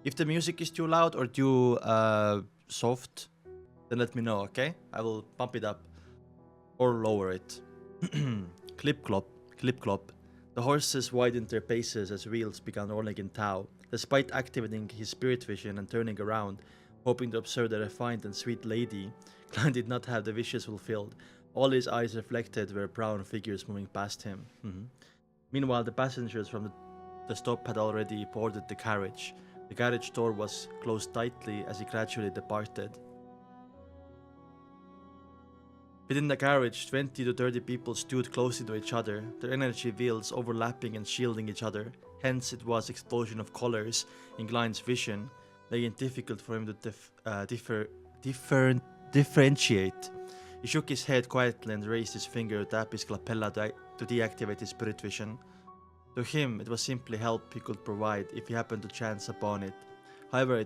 If the music is too loud or too soft, then let me know, okay? I will pump it up or lower it. Clip clop, clip clop. The horses widened their paces as wheels began rolling in tow. Despite activating his spirit vision and turning around, hoping to observe the refined and sweet lady, Klein did not have the wishes fulfilled. All his eyes reflected were brown figures moving past him. Meanwhile, the passengers from the stop had already boarded the carriage. The carriage door was closed tightly as he gradually departed. Within the carriage, 20 to 30 people stood closely to each other, their energy fields overlapping and shielding each other. Hence, it was explosion of colors in Klein's vision, making it difficult for him to differentiate. He shook his head quietly and raised his finger to tap his lapella to deactivate his spirit vision. To him, it was simply help he could provide if he happened to chance upon it. However,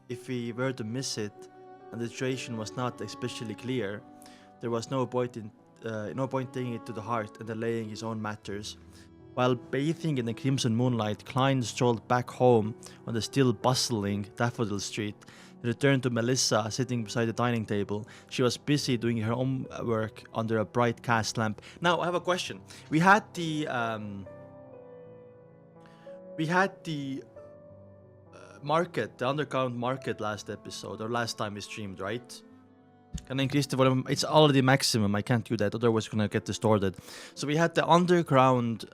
if he were to miss it, and the situation was not especially clear, there was no point taking it to the heart and delaying his own matters. While bathing in the crimson moonlight, Klein strolled back home on the still bustling Daffodil Street. He returned to Melissa sitting beside the dining table. She was busy doing her own work under a bright cast lamp. Now, I have a question. We had the market, the underground market last episode, or last time we streamed, right? Can I increase the volume? It's already maximum. I can't do that, otherwise it's gonna get distorted. So we had the underground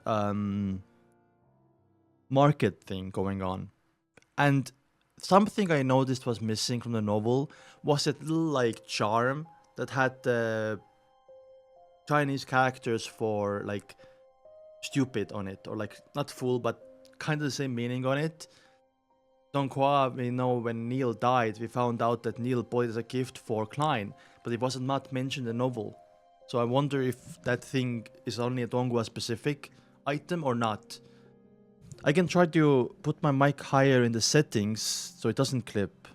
market thing going on, and something I noticed was missing from the novel was that little like charm that had the Chinese characters for like stupid on it, or like not fool, but kind of the same meaning on it. Donghua, we know when Neil died, we found out that Neil bought it as a gift for Klein, but it wasn't not mentioned in the novel. So I wonder if that thing is only a Donghua specific item or not. I can try to put my mic higher in the settings so it doesn't clip.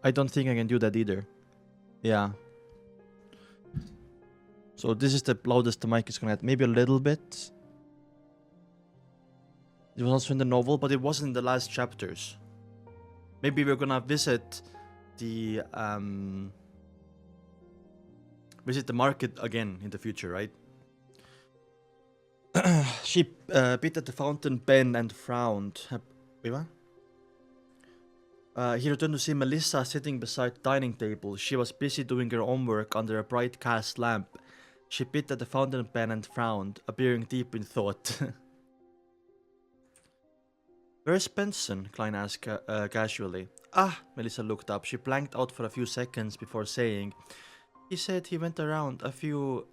I don't think I can do that either. Yeah. So this is the loudest the mic is gonna get. Maybe a little bit. It was also in the novel, but it wasn't in the last chapters. Maybe we're gonna visit the market again in the future, right? She bit at the fountain pen and frowned. Wait, what? He returned to see Melissa sitting beside the dining table. She was busy doing her own work under a bright cast lamp. She bit at the fountain pen and frowned, appearing deep in thought. Where's Benson? Klein asked casually. Ah, Melissa looked up. She blanked out for a few seconds before saying, he said he went around a few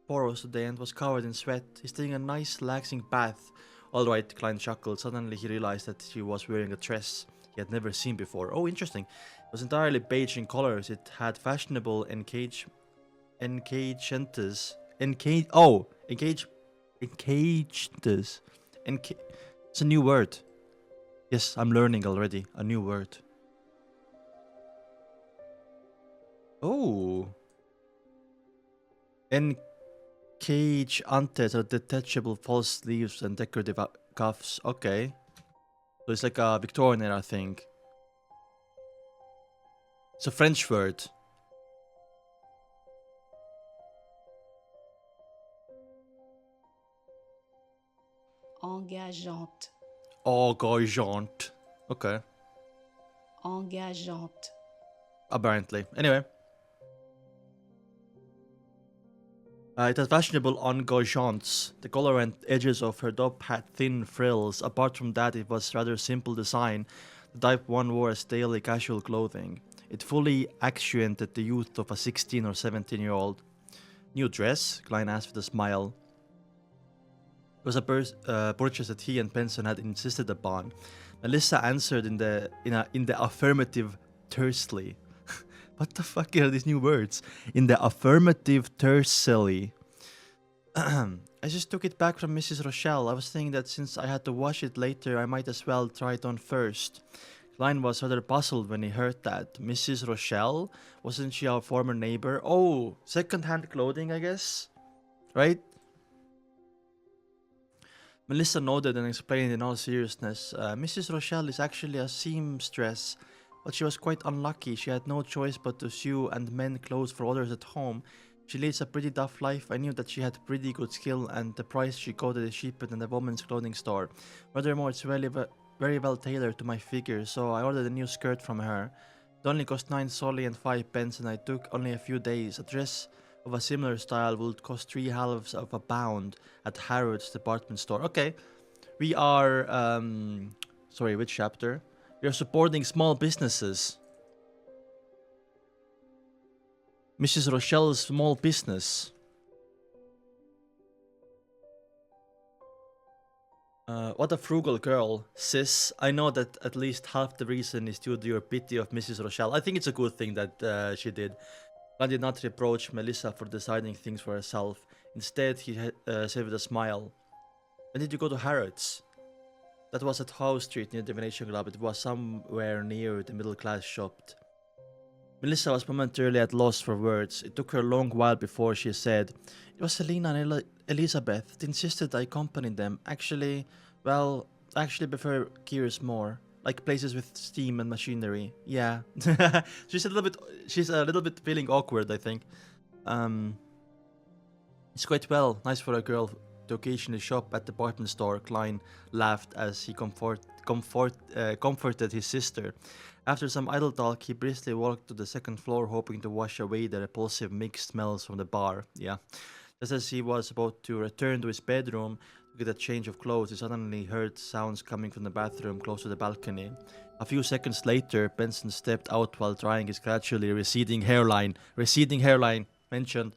boroughs today and was covered in sweat. He's taking a nice, relaxing bath. All right, Klein chuckled. Suddenly he realized that she was wearing a dress he had never seen before. Oh, interesting. It was entirely beige in colors. It had fashionable encagements. It's a new word. Yes, I'm learning already. A new word. Oh. Encage antes are detachable false sleeves and decorative cuffs. Okay. So it's like a Victorian era thing. It's a French word. Engageante. Engageante. Okay. Engageante. Apparently. Anyway. It had fashionable engagements. The collar and edges of her top had thin frills. Apart from that, it was rather simple design, the type one wore as daily casual clothing. It fully accentuated the youth of a 16 or 17-year-old. New dress? Klein asked with a smile. It was a purchase that he and Benson had insisted upon. Melissa answered in the affirmative tersely. What the fuck are these new words? In the affirmative tersely. I just took it back from Mrs. Rochelle. I was thinking that since I had to wash it later, I might as well try it on first. Klein was rather puzzled when he heard that. Mrs. Rochelle? Wasn't she our former neighbor? Oh, second-hand clothing, I guess? Right? Melissa nodded and explained in all seriousness. Mrs. Rochelle is actually a seamstress, but she was quite unlucky. She had no choice but to sew and mend clothes for others at home. She leads a pretty tough life. I knew that she had pretty good skill, and the price she quoted is cheaper than a woman's clothing store. Furthermore, it's very well tailored to my figure, so I ordered a new skirt from her. It only cost 9 solly and 5 pence, and I took only a few days. A dress of a similar style would cost 3 halves of a pound at Harrods department store. Okay, we are, sorry, which chapter? We are supporting small businesses. Mrs. Rochelle's small business. What a frugal girl, sis. I know that at least half the reason is due to your pity of Mrs. Rochelle. I think it's a good thing that she did. I did not reproach Melissa for deciding things for herself. Instead, he said with a smile, "When did you go to Harrods?" That was at Howe Street near the Venetian Club. It was somewhere near the middle class shop. Melissa was momentarily at loss for words. It took her a long while before she said, "It was Selina and Elizabeth. They insisted I accompanied them. Actually, well, I actually prefer gears more. Like places with steam and machinery. Yeah." she's a little bit feeling awkward, I think. It's quite well. Nice for a girl to occasionally shop at the department store. Klein laughed as he comforted his sister. After some idle talk, he briskly walked to the second floor, hoping to wash away the repulsive mixed smells from the bar. Yeah. Just as he was about to return to his bedroom to get a change of clothes, he suddenly heard sounds coming from the bathroom close to the balcony. A few seconds later, Benson stepped out while drying his gradually receding hairline. Receding hairline mentioned.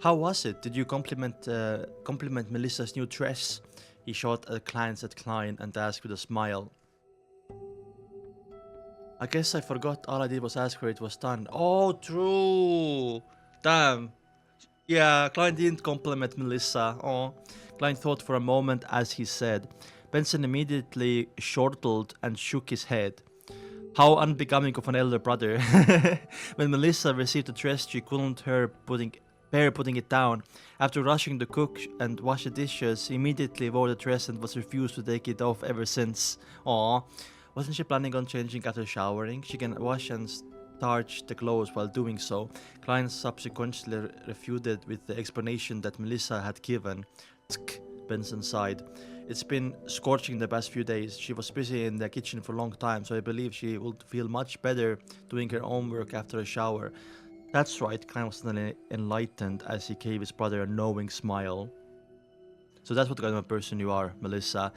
"How was it? Did you compliment Melissa's new dress?" He shot a glance at Klein and asked with a smile. "I guess I forgot. All I did was ask her it was done." Oh, true. Damn. Yeah, Klein didn't compliment Melissa. Oh. Klein thought for a moment as he said. Benson immediately chortled and shook his head. How unbecoming of an elder brother. When Melissa received the dress, she couldn't bear putting it down. After rushing to cook and wash the dishes, he immediately wore the dress and was refused to take it off ever since. Aww. Wasn't she planning on changing after showering? She can wash and starch the clothes while doing so. Klein subsequently refuted with the explanation that Melissa had given. Tsk, Benson sighed. It's been scorching the past few days. She was busy in the kitchen for a long time, so I believe she would feel much better doing her own work after a shower. That's right, Klein was suddenly enlightened as he gave his brother a knowing smile. So that's what kind of a person you are, Melissa.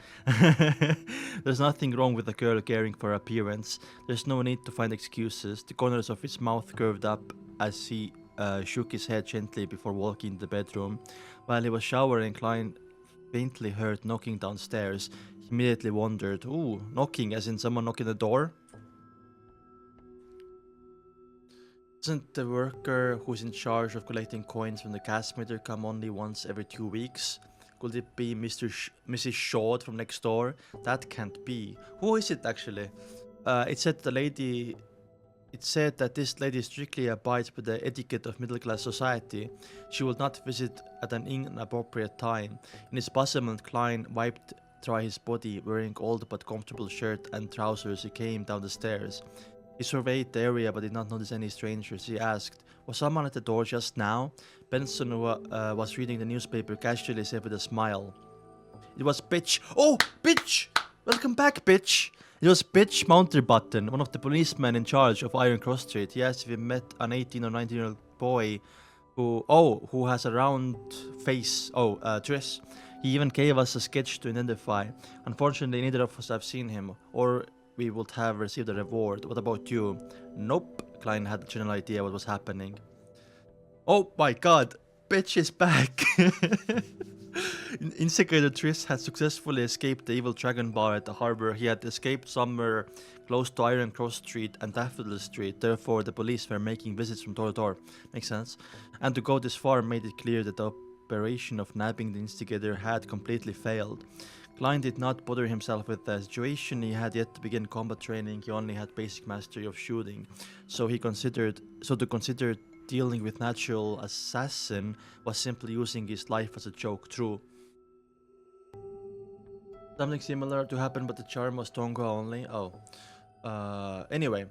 There's nothing wrong with a girl caring for her appearance. There's no need to find excuses. The corners of his mouth curved up as he shook his head gently before walking into the bedroom. While he was showering, Klein faintly heard knocking downstairs. He immediately wondered, ooh, knocking as in someone knocking the door? Doesn't the worker who's in charge of collecting coins from the gas meter come only once every 2 weeks? Could it be Mrs. Shaw from next door? That can't be. Who is it actually? It said that this lady strictly abides by the etiquette of middle-class society. She will not visit at an inappropriate time. In his puzzlement, Klein wiped dry his body, wearing old but comfortable shirt and trousers. He came down the stairs. He surveyed the area but did not notice any strangers. He asked, "Was someone at the door just now?" Benson, who was reading the newspaper, casually said with a smile, "It was Bitch." Oh, Bitch! Welcome back, Bitch! It was Bitch Mounterbutton, one of the policemen in charge of Iron Cross Street. He asked if he met an 18 or 19-year-old boy who has a round face, dress. He even gave us a sketch to identify. Unfortunately, neither of us have seen him, or we would have received a reward. What about you? Nope. Klein had a general idea what was happening. Oh my god, Bitch is back! Instigator Triss had successfully escaped the evil dragon bar at the harbor. He had escaped somewhere close to Iron Cross Street and Daffodil Street. Therefore, the police were making visits from door to door. Makes sense. And to go this far made it clear that the operation of nabbing the instigator had completely failed. Klein did not bother himself with the situation. He had yet to begin combat training. He only had basic mastery of shooting. So to consider dealing with natural assassin was simply using his life as a joke. True. Something similar to happen, but the charm was donghua only. Oh. Anyway.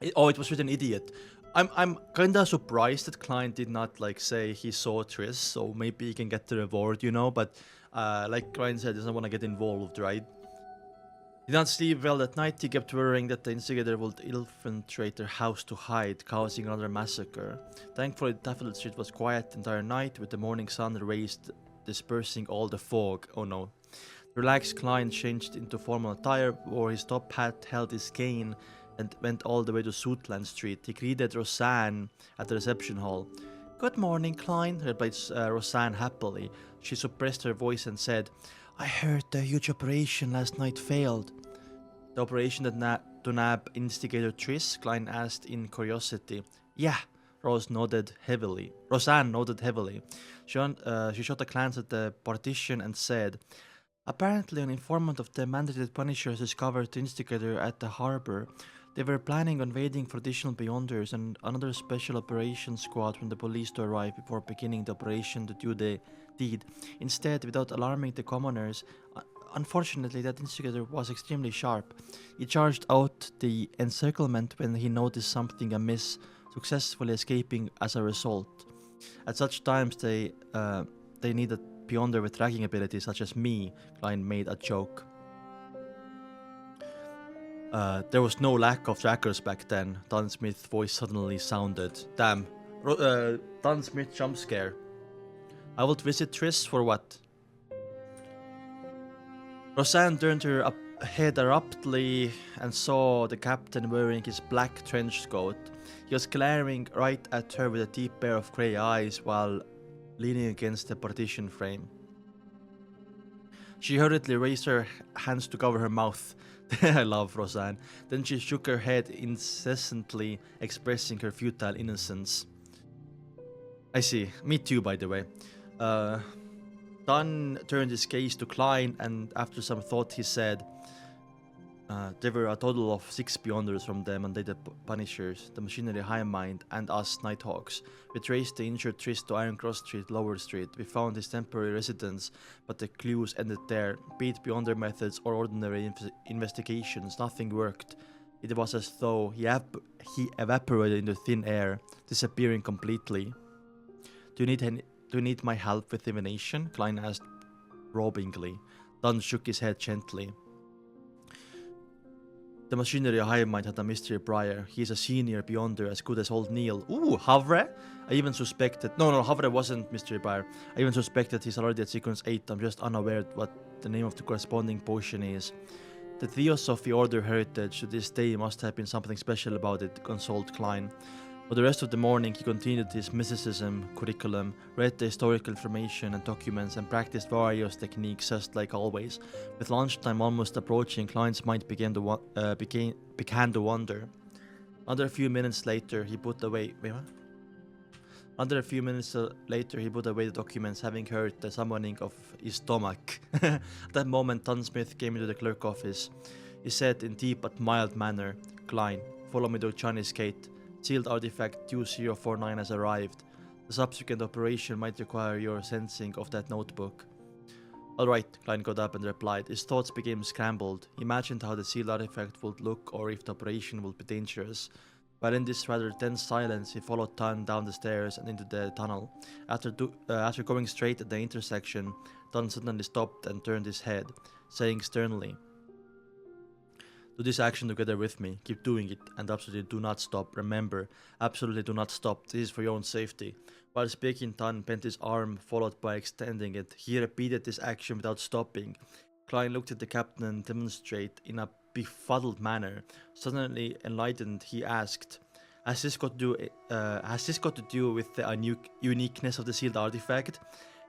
It was written idiot. I'm kinda surprised that Klein did not like say he saw Triss, so maybe he can get the reward, you know. But like Klein said, he doesn't want to get involved, right? He did not sleep well that night. He kept worrying that the instigator would infiltrate their house to hide, causing another massacre. Thankfully, Daffodil Street was quiet the entire night, with the morning sun rays dispersing all the fog. Oh no. The relaxed Klein changed into formal attire, wore his top hat, held his cane, and went all the way to Suitland Street. He greeted Roseanne at the reception hall. "Good morning, Klein," replied Roseanne happily. She suppressed her voice and said, "I heard the huge operation last night failed." "The operation to nab instigator Triss?" Klein asked in curiosity. "Yeah," Roseanne nodded heavily. She shot a glance at the partition and said, "Apparently, an informant of the mandated Punishers discovered the instigator at the harbor. They were planning on waiting for additional Beyonders and another special operations squad from the police to arrive before beginning the operation to do the deed. Instead, without alarming the commoners, unfortunately, that instigator was extremely sharp. He charged out the encirclement when he noticed something amiss, successfully escaping as a result. At such times, they needed Beyonder with tracking abilities such as me," Klein made a joke. There was no lack of trackers back then," Don Smith's voice suddenly sounded. Damn. Don Smith jump scare. "I will visit Triss for what?" Roseanne turned her head abruptly and saw the captain wearing his black trench coat. He was glaring right at her with a deep pair of grey eyes while leaning against the partition frame. She hurriedly raised her hands to cover her mouth. I love Roseanne. Then she shook her head incessantly, expressing her futile innocence. I see. Me too, by the way. Dunn turned his gaze to Klein, and after some thought he said, "There were a total of 6 Beyonders from the mandated Punishers, the Machinery High Mind, and us Nighthawks. We traced the injured Triss to Iron Cross Street, Lower Street. We found his temporary residence, but the clues ended there. Be it Beyonder methods or ordinary investigations, nothing worked. It was as though he evaporated into thin air, disappearing completely." Do you need my help with divination?" Klein asked probingly. Dunn shook his head gently. "The Machinery High Mind had a mystery prior. He's a senior Beyonder as good as old Neil." Ooh, Havre? I even suspected... No, Havre wasn't mystery prior. I even suspected he's already at sequence 8. I'm just unaware what the name of the corresponding potion is. "The Theosophy Order heritage to this day must have been something special about it," consoled Klein. For the rest of the morning, he continued his mysticism curriculum, read the historical information and documents, and practiced various techniques just like always. With lunchtime almost approaching, Klein's mind began to wander. Another few minutes later, he put away... Wait, what? Another few minutes later, he put away the documents, having heard the summoning of his stomach. At that moment, Don Smith came into the clerk office. He said in deep but mild manner, "Klein, follow me to Johnny's Gate. Sealed artifact 2049 has arrived. The subsequent operation might require your sensing of that notebook." "Alright," Klein got up and replied. His thoughts became scrambled. He imagined how the sealed artifact would look or if the operation would be dangerous. While in this rather tense silence, he followed Dunn down the stairs and into the tunnel. After going straight at the intersection, Dunn suddenly stopped and turned his head, saying sternly, "Do this action together with me. Keep doing it, and absolutely do not stop. Remember, absolutely do not stop. This is for your own safety." While speaking, Tan bent his arm, followed by extending it. He repeated this action without stopping. Klein looked at the captain and demonstrated in a befuddled manner. Suddenly enlightened, he asked, Has this got to do with the uniqueness of the sealed artifact?"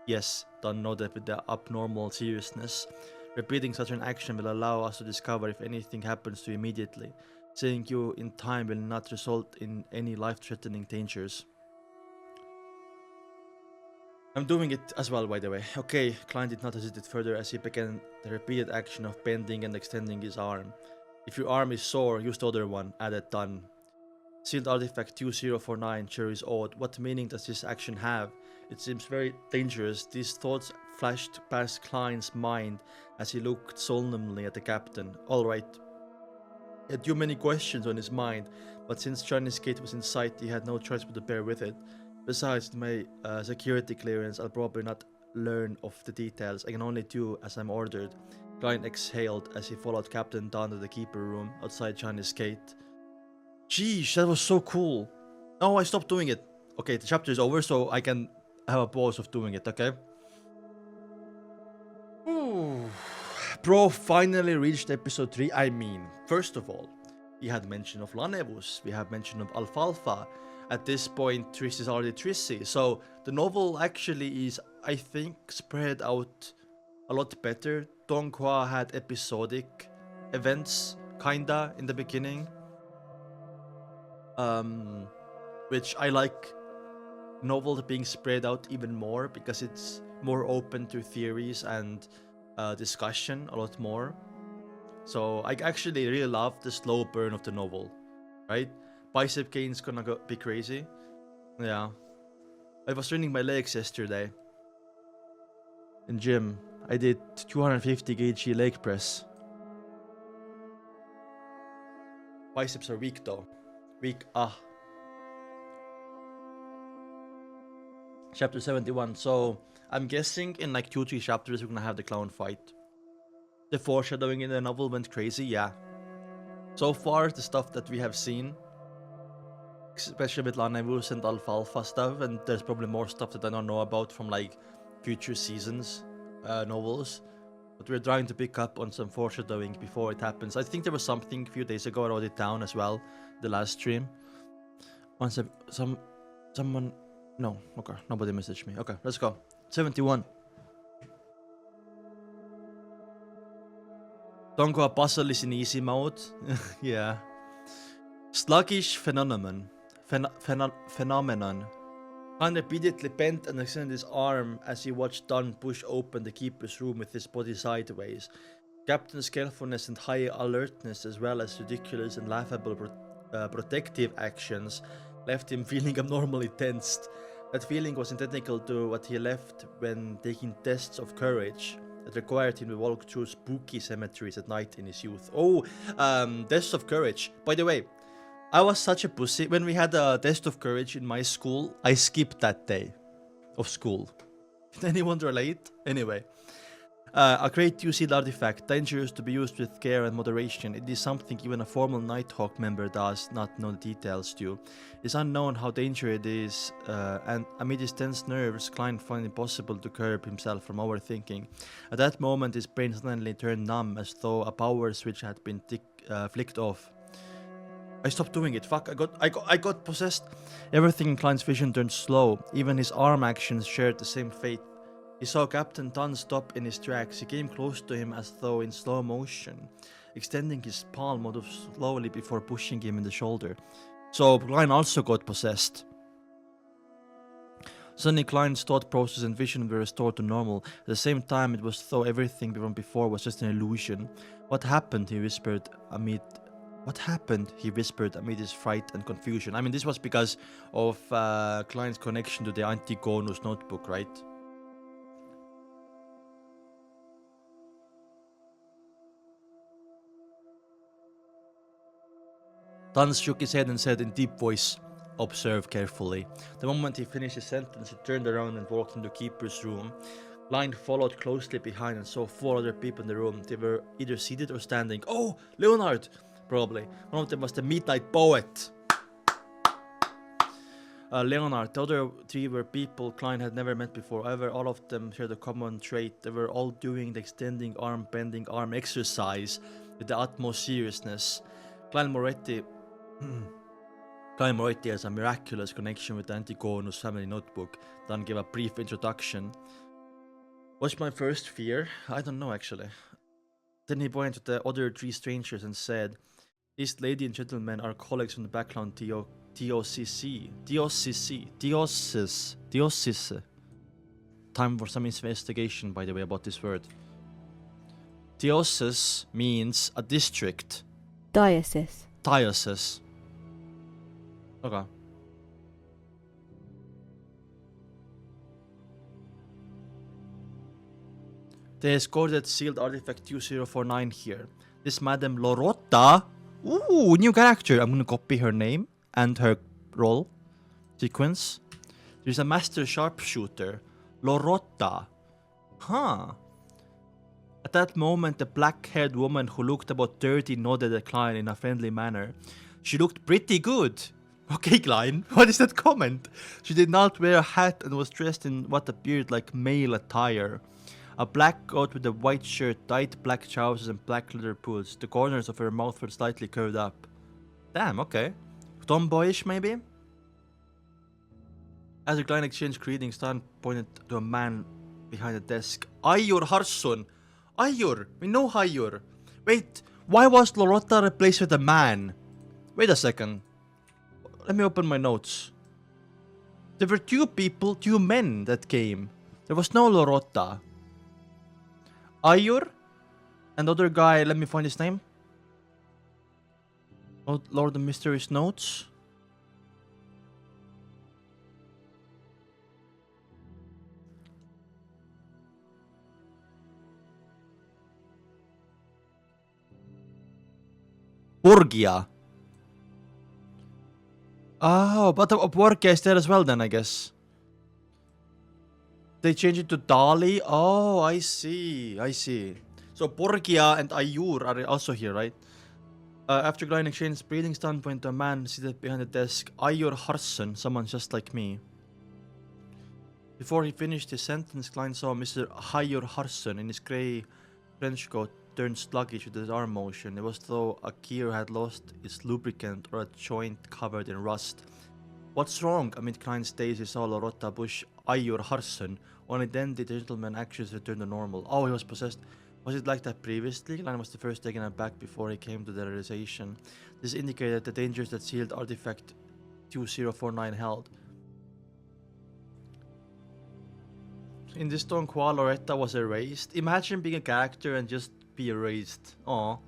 "Yes," Tan nodded with the abnormal seriousness. "Repeating such an action will allow us to discover if anything happens to you immediately. Seeing you in time will not result in any life-threatening dangers." "I'm doing it as well, by the way." "Okay," Klein did not hesitate further as he began the repeated action of bending and extending his arm. "If your arm is sore, use the other one," added Dunn. "Sealed artifact 2049 sure is odd. What meaning does this action have? It seems very dangerous." These thoughts flashed past Klein's mind as he looked solemnly at the captain. All right. He had too many questions on his mind, but since Chinese gate was in sight, he had no choice but to bear with it. Besides my security clearance, I'll probably not learn of the details. I can only do as I'm ordered. Klein exhaled as he followed Captain down to the keeper room outside Chinese gate. Jeez, that was so cool. Oh, I stopped doing it. Okay, the chapter is over, so I can have a pause of doing it, okay? Ooh. Bro finally reached episode 3. I mean, first of all, we had mention of Lanevus, we have mention of Alfalfa. At this point, Triss is already Trissy. So the novel actually is, I think, spread out a lot better. Donghua had episodic events, kinda, in the beginning. Which I like novels being spread out even more because it's more open to theories and discussion a lot more. So I actually really love the slow burn of the novel, right? Bicep gain's gonna be crazy. Yeah. I was training my legs yesterday in gym. I did 250 kg leg press. Biceps are weak though. Weak. Chapter 71. So I'm guessing in like 2-3 chapters we're gonna have the clown fight. The foreshadowing in the novel went crazy, yeah. So far, the stuff that we have seen, especially with Lanevus and Alfalfa stuff, and there's probably more stuff that I don't know about from like future seasons novels. But we're trying to pick up on some foreshadowing before it happens. I think there was something a few days ago. I wrote it down as well, the last stream. Once someone, no, okay, nobody messaged me. Okay, let's go. 71. Donghua puzzle is in easy mode. Yeah. Sluggish phenomenon. Phenomenon. Han repeatedly bent and extended his arm as he watched Dunn push open the keeper's room with his body sideways. Captain's carefulness and high alertness, as well as ridiculous and laughable protective actions, left him feeling abnormally tensed. That feeling was identical to what he left when taking tests of courage that required him to walk through spooky cemeteries at night in his youth. Oh, tests of courage. By the way, I was such a pussy. When we had a test of courage in my school, I skipped that day of school. Can anyone relate? Anyway. A great UCL artifact, dangerous to be used with care and moderation. It is something even a formal Nighthawk member does not know the details to. It is unknown how dangerous it is, and amid his tense nerves, Klein found it impossible to curb himself from overthinking. At that moment, his brain suddenly turned numb, as though a power switch had been flicked off. I stopped doing it. Fuck, I got possessed. Everything in Klein's vision turned slow. Even his arm actions shared the same fate. He saw Captain Dunn stop in his tracks. He came close to him as though in slow motion, extending his palm out slowly before pushing him in the shoulder. So Klein also got possessed. Suddenly Klein's thought process and vision were restored to normal. At the same time, it was as though everything from before was just an illusion. What happened? He whispered amid his fright and confusion. I mean, this was because of Klein's connection to the Antigonus notebook, right? Dunn shook his head and said in deep voice, "Observe carefully." The moment he finished his sentence, he turned around and walked into the keeper's room. Klein followed closely behind and saw 4 other people in the room. They were either seated or standing. Oh, Leonard! Probably. One of them was the Midnight Poet. Leonard. The other 3 were people Klein had never met before. However, all of them shared a common trait. They were all doing the extending arm, bending arm exercise with the utmost seriousness. Klein Moretti has a miraculous connection with the Antigonus family notebook. Dunn gave a brief introduction. What's my first fear? I don't know actually. Then he pointed to the other 3 strangers and said, "These lady and gentlemen are colleagues from the background Diocese. Time for some investigation, by the way, about this word. Diocese means a district. Diocese. Okay. " They escorted sealed artifact 2049 here. This Madame Lorotta. Ooh, new character. I'm gonna copy her name and her role sequence. There's a master sharpshooter, Lorotta. Huh. At that moment, the black-haired woman who looked about 30 nodded at Klein in a friendly manner. She looked pretty good. Okay, Klein, what is that comment? She did not wear a hat and was dressed in what appeared like male attire. A black coat with a white shirt, tight black trousers and black leather boots. The corners of her mouth were slightly curved up. Damn, okay. Tomboyish, maybe? As the Klein exchanged greetings, Stan pointed to a man behind the desk. Ayur Harsun! Ayur! We know Ayur! Wait, why was Lorotta replaced with a man? Wait a second. Let me open my notes. There were two men that came. There was no Lorotta. Ayur? And the other guy, let me find his name. Oh, Lord of Mysterious Notes. Borgia. Oh, but Borgia is there as well then, I guess. They changed it to Dali? Oh, I see. I see. So Borgia and Ayur are also here, right? After Klein exchanged breathing standpoint to a man seated behind the desk, Ayur Harson, someone just like me. Before he finished his sentence, Klein saw Mr. Ayur Harson in his grey trench coat turned sluggish with his arm motion. It was as though a gear had lost its lubricant or a joint covered in rust. What's wrong? Amid Klein's daze, he saw Lorotta push Ayur Harson. Only then did the gentleman actions return to normal. Oh, he was possessed. Was it like that previously? Klein was the first taken aback before he came to the realization. This indicated the dangers that sealed artifact 2049 held. In this donghua, Loretta was erased. Imagine being a character and just be erased. Aww.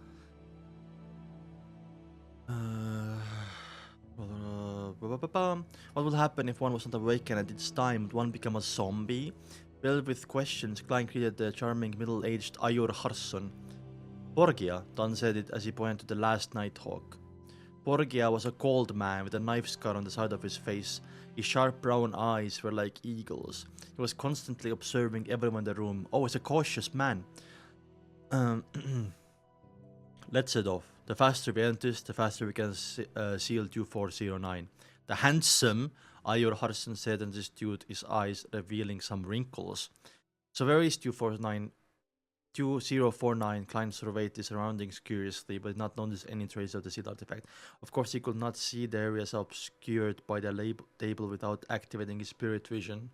What would happen if one was not awakened at its time? Would one become a zombie? Filled with questions, Klein greeted the charming middle-aged Ayur Harson. Borgia, Don said it as he pointed to the last Nighthawk. Borgia was a cold man with a knife scar on the side of his face. His sharp brown eyes were like eagles. He was constantly observing everyone in the room. Oh, he's a cautious man. Let's head off. The faster we enter, the faster we can seal 2409. The handsome Ayur Harson said and reduced his eyes, revealing some wrinkles. So where is 2049? Klein surveyed the surroundings curiously, but did not notice any trace of the sealed artifact. Of course, he could not see the areas obscured by the table without activating his spirit vision.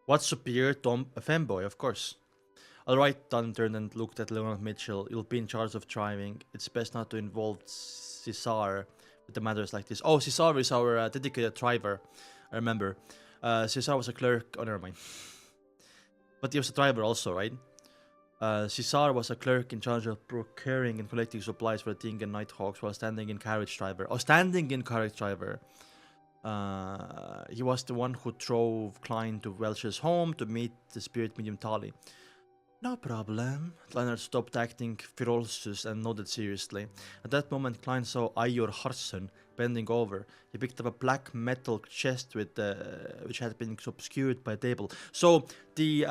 What's superior? Tom, a femboy, of course. Alright, Dunn turned and looked at Leonard Mitchell. You'll be in charge of driving. It's best not to involve Cesar with the matters like this. Oh, Cesar is our dedicated driver. I remember. Cesar was a clerk. Oh, never mind. But he was a driver also, right? Cesar was a clerk in charge of procuring and collecting supplies for the Ting and Nighthawks while standing in carriage driver. Oh, standing in carriage driver. He was the one who drove Klein to Welch's home to meet the spirit medium Tali. No problem. Leonard stopped acting ferocious and nodded seriously. At that moment, Klein saw Ayur Harson bending over. He picked up a black metal chest with which had been obscured by a table. So the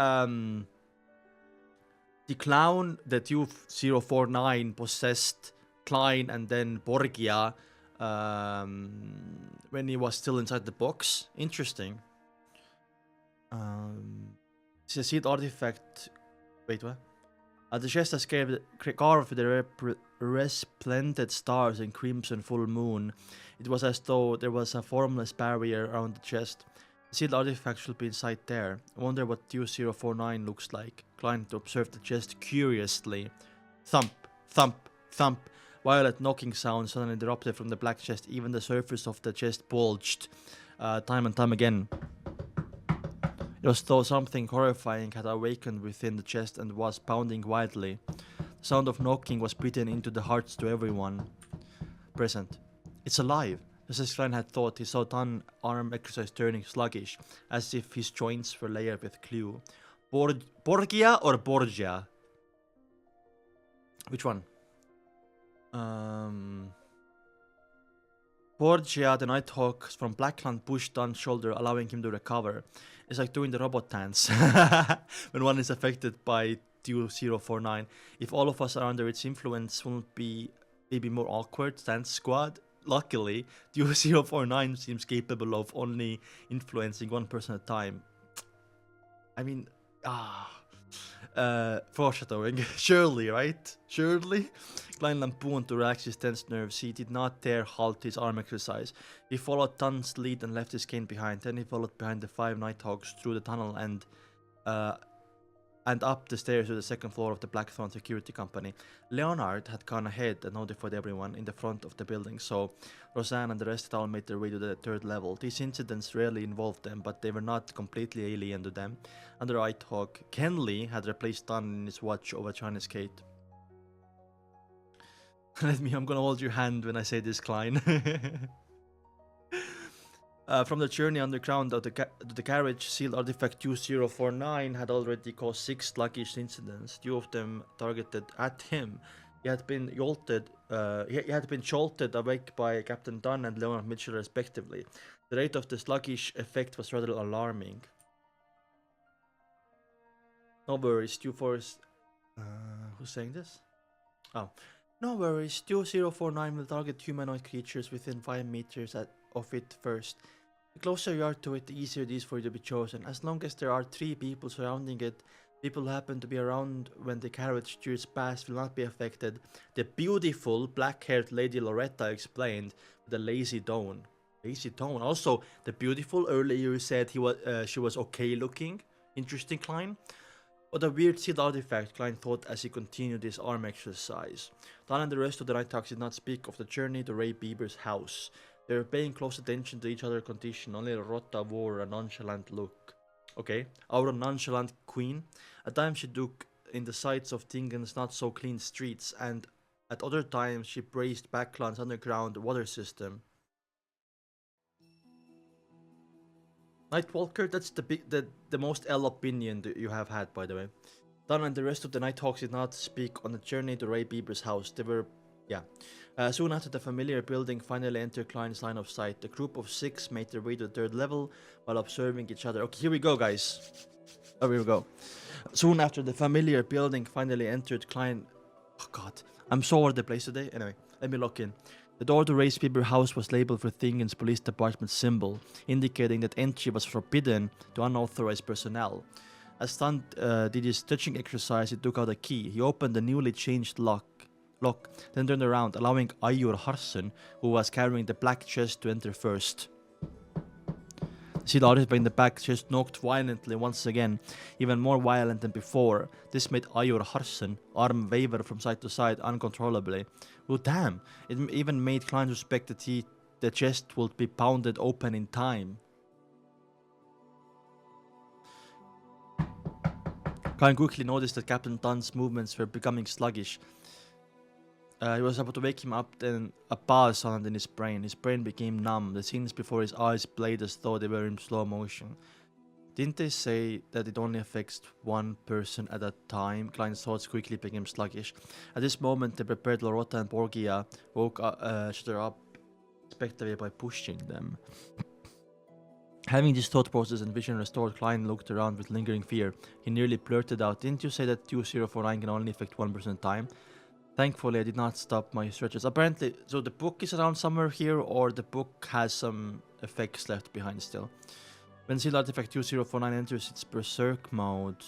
clown that 2049 possessed Klein and then Borgia when he was still inside the box. Interesting. It's a sealed artifact. Wait, what? The chest is carved with the resplendent stars and crimson full moon. It was as though there was a formless barrier around the chest. The sealed artifact should be inside there. I wonder what 2049 looks like. Klein observed the chest curiously. Thump, thump, thump. Violent knocking sounds suddenly erupted from the black chest. Even the surface of the chest bulged time and time again. It was as though something horrifying had awakened within the chest and was pounding wildly. The sound of knocking was beaten into the hearts to everyone present. It's alive. Just as Klein had thought, he saw Tan arm exercise turning sluggish, as if his joints were layered with glue. Borgia or Borgia? Which one? Borgia, the Nighthawk from Blackland, pushed Tan's shoulder, allowing him to recover. It's like doing the robot dance when one is affected by 2049. If all of us are under its influence, won't be maybe more awkward dance squad? Luckily, 2049 seems capable of only influencing one person at a time. I mean, foreshadowing. Surely, right? Surely? Klein lampooned to relax his tense nerves. He did not dare halt his arm exercise. He followed Tan's lead and left his cane behind. Then he followed behind the 5 Nighthawks through the tunnel and up the stairs to the second floor of the Blackthorn Security Company. Leonard had gone ahead and notified everyone in the front of the building, so Roseanne and the rest had all made their way to the 3rd level. These incidents rarely involved them, but they were not completely alien to them. Under Nighthawk, Kenley had replaced Tan in his watch over China's Kate. I'm gonna hold your hand when I say this, Klein. From the journey underground to the carriage, sealed artifact 2049 had already caused 6 sluggish incidents, 2 of them targeted at him. He had been jolted awake by Captain Dunn and Leonard Mitchell respectively. The rate of the sluggish effect was rather alarming. No worries, 24's... who's saying this? Oh. No worries, 2049 will target humanoid creatures within 5 meters of it first. The closer you are to it, the easier it is for you to be chosen. As long as there are 3 people surrounding it, people who happen to be around when the carriage steers past will not be affected. The beautiful black-haired Lady Loretta explained with a lazy tone. Lazy tone. Also, the beautiful, earlier you said she was okay looking. Interesting, Klein. What a weird sealed artifact, Klein thought as he continued his arm exercise. Don and the rest of the Nighthawks did not speak of the journey to Ray Bieber's house. They were paying close attention to each other's condition. Only Rotta wore a nonchalant look. Okay, our nonchalant queen. At times she took in the sights of Tingen's not so clean streets, and at other times she praised Backland's underground water system. Nightwalker, that's the most L opinion that you have had, by the way. Don and the rest of the Nighthawks did not speak on the journey to Ray Bieber's house. They were, soon after the familiar building finally entered Klein's line of sight, the group of 6 made their way to the 3rd level while observing each other. Okay, here we go, guys. Oh, here we go. Soon after the familiar building finally entered Klein... Oh, God. I'm so all over the place today. Anyway, let me lock in. The door to Ray Bieber's house was labeled for Tingen's police department symbol, indicating that entry was forbidden to unauthorized personnel. As Tan did his touching exercise, he took out a key. He opened the newly changed lock, then turned around, allowing Ayur Harson, who was carrying the black chest, to enter first. The artist in the back chest knocked violently once again, even more violent than before. This made Ayur Harson arm waver from side to side uncontrollably. Oh damn! It even made Klein suspect that the chest would be pounded open in time. Klein quickly noticed that Captain Dunn's movements were becoming sluggish. He was about to wake him up, then a pause sounded in his brain. His brain became numb. The scenes before his eyes played as though they were in slow motion. Didn't they say that it only affects one person at a time? Klein's thoughts quickly became sluggish. At this moment, the prepared Loretta and Borgia woke each other up respectively by pushing them. Having this thought process and vision restored, Klein looked around with lingering fear. He nearly blurted out, "Didn't you say that 2049 can only affect one person at a time?" Thankfully, I did not stop my searches. Apparently, so the book is around somewhere here, or the book has some effects left behind still. When sealed artifact 2049 enters its berserk mode,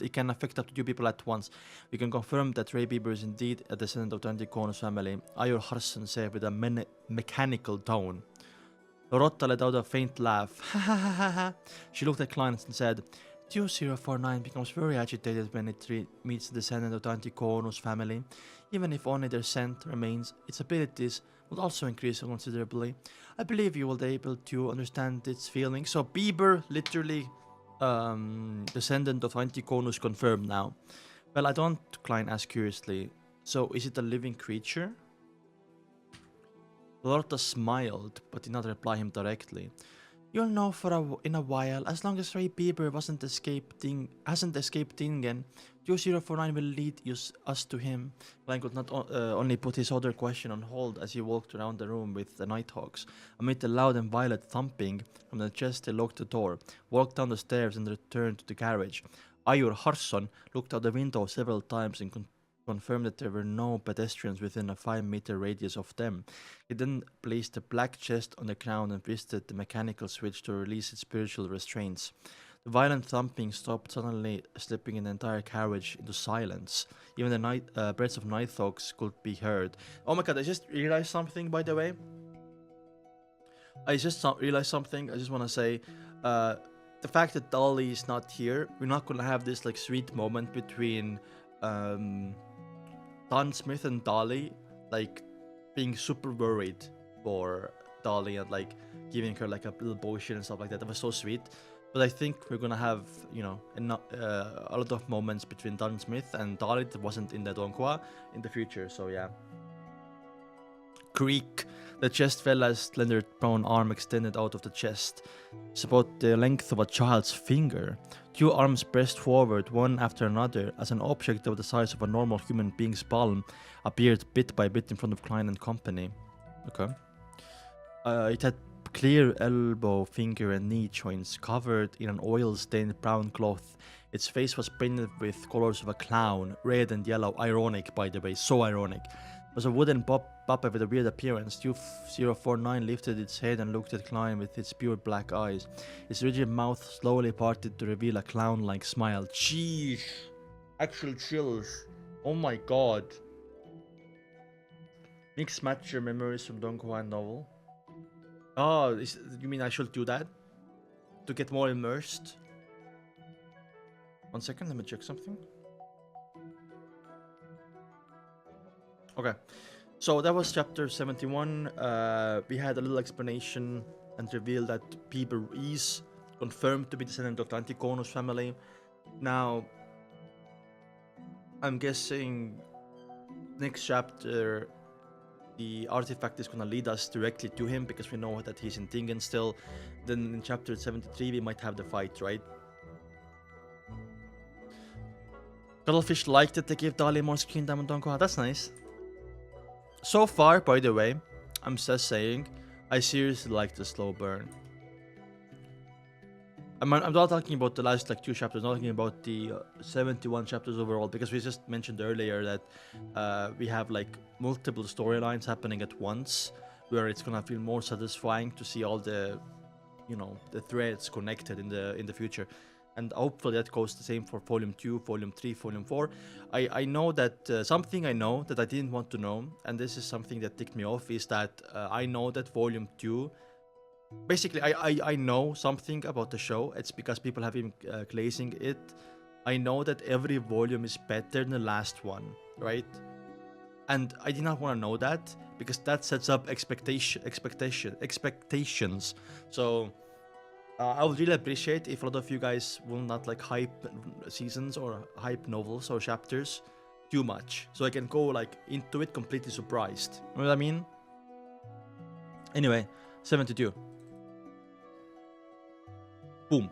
it can affect up to 2 people at once. We can confirm that Ray Bieber is indeed a descendant of the Anticonus family, Ayur Harson said with a mechanical tone. Lorotta let out a faint laugh. Ha ha ha ha ha. She looked at Klein and said, 2049 becomes very agitated when it meets the descendant of the Anticonus family. Even if only their scent remains, its abilities will also increase considerably. I believe you will be able to understand its feelings. So Bieber, literally descendant of Anticonus, confirmed now. Well, I don't, Klein asked curiously. So is it a living creature? Lorta smiled, but did not reply him directly. You'll know in a while. As long as Ray Bieber hasn't escaped Dingen, 2049 will lead us to him. Glenn could not only put his other question on hold as he walked around the room with the Nighthawks. Amid the loud and violent thumping from the chest, they locked the door, walked down the stairs, and returned to the garage. Ayur Harson looked out the window several times and confirmed that there were no pedestrians within a 5-meter radius of them. He then placed the black chest on the ground and twisted the mechanical switch to release its spiritual restraints. The violent thumping stopped suddenly, slipping the entire carriage into silence. Even the breaths of Nighthawks could be heard. Oh my god, I just realized something, by the way. I just realized something. I just want to say, the fact that Dolly is not here, we're not gonna have this like sweet moment between Don Smith and Dolly, like being super worried for Dolly and like giving her like a little potion and stuff like that. That was so sweet. But I think we're gonna have, you know, a lot of moments between Don Smith and Dolly that wasn't in the donghua in the future. So yeah. Creak. The chest fell as slender brown arm extended out of the chest. It's about the length of a child's finger. Two arms pressed forward, one after another, as an object of the size of a normal human being's palm appeared bit by bit in front of Klein and company. Okay. It had clear elbow, finger, and knee joints covered in an oil-stained brown cloth. Its face was painted with colors of a clown, red and yellow. Ironic, by the way, so ironic. It was a wooden puppet with a weird appearance. 2049 lifted its head and looked at Klein with its pure black eyes. Its rigid mouth slowly parted to reveal a clown-like smile. Jeez. Actual chills. Oh my god. Mix match your memories from donghua novel. Oh, you mean I should do that? To get more immersed? 1 second, let me check something. Okay, so that was chapter 71. We had a little explanation and revealed that Bieber is confirmed to be descendant of the Anticonus family. Now, I'm guessing next chapter the artifact is gonna lead us directly to him because we know that he's in Tingen still. Then in chapter 73 we might have the fight, right? Cuttlefish liked that they gave Dali more screen time on donghua. That's nice. So far, by the way, I'm just saying, I seriously like the slow burn. I'm not talking about the last like 2 chapters, I'm not talking about the 71 chapters overall, because we just mentioned earlier that we have like multiple storylines happening at once, where it's gonna feel more satisfying to see all the, you know, the threads connected in the future. And hopefully that goes the same for Volume 2, Volume 3, Volume 4. I know that something I know that I didn't want to know, and this is something that ticked me off, is that I know that Volume 2... Basically, I know something about the show. It's because people have been glazing it. I know that every volume is better than the last one, right? And I did not want to know that, because that sets up expectations. So... I would really appreciate if a lot of you guys will not like hype seasons or hype novels or chapters too much, so I can go like into it completely surprised. You know what I mean? Anyway, 72. Boom.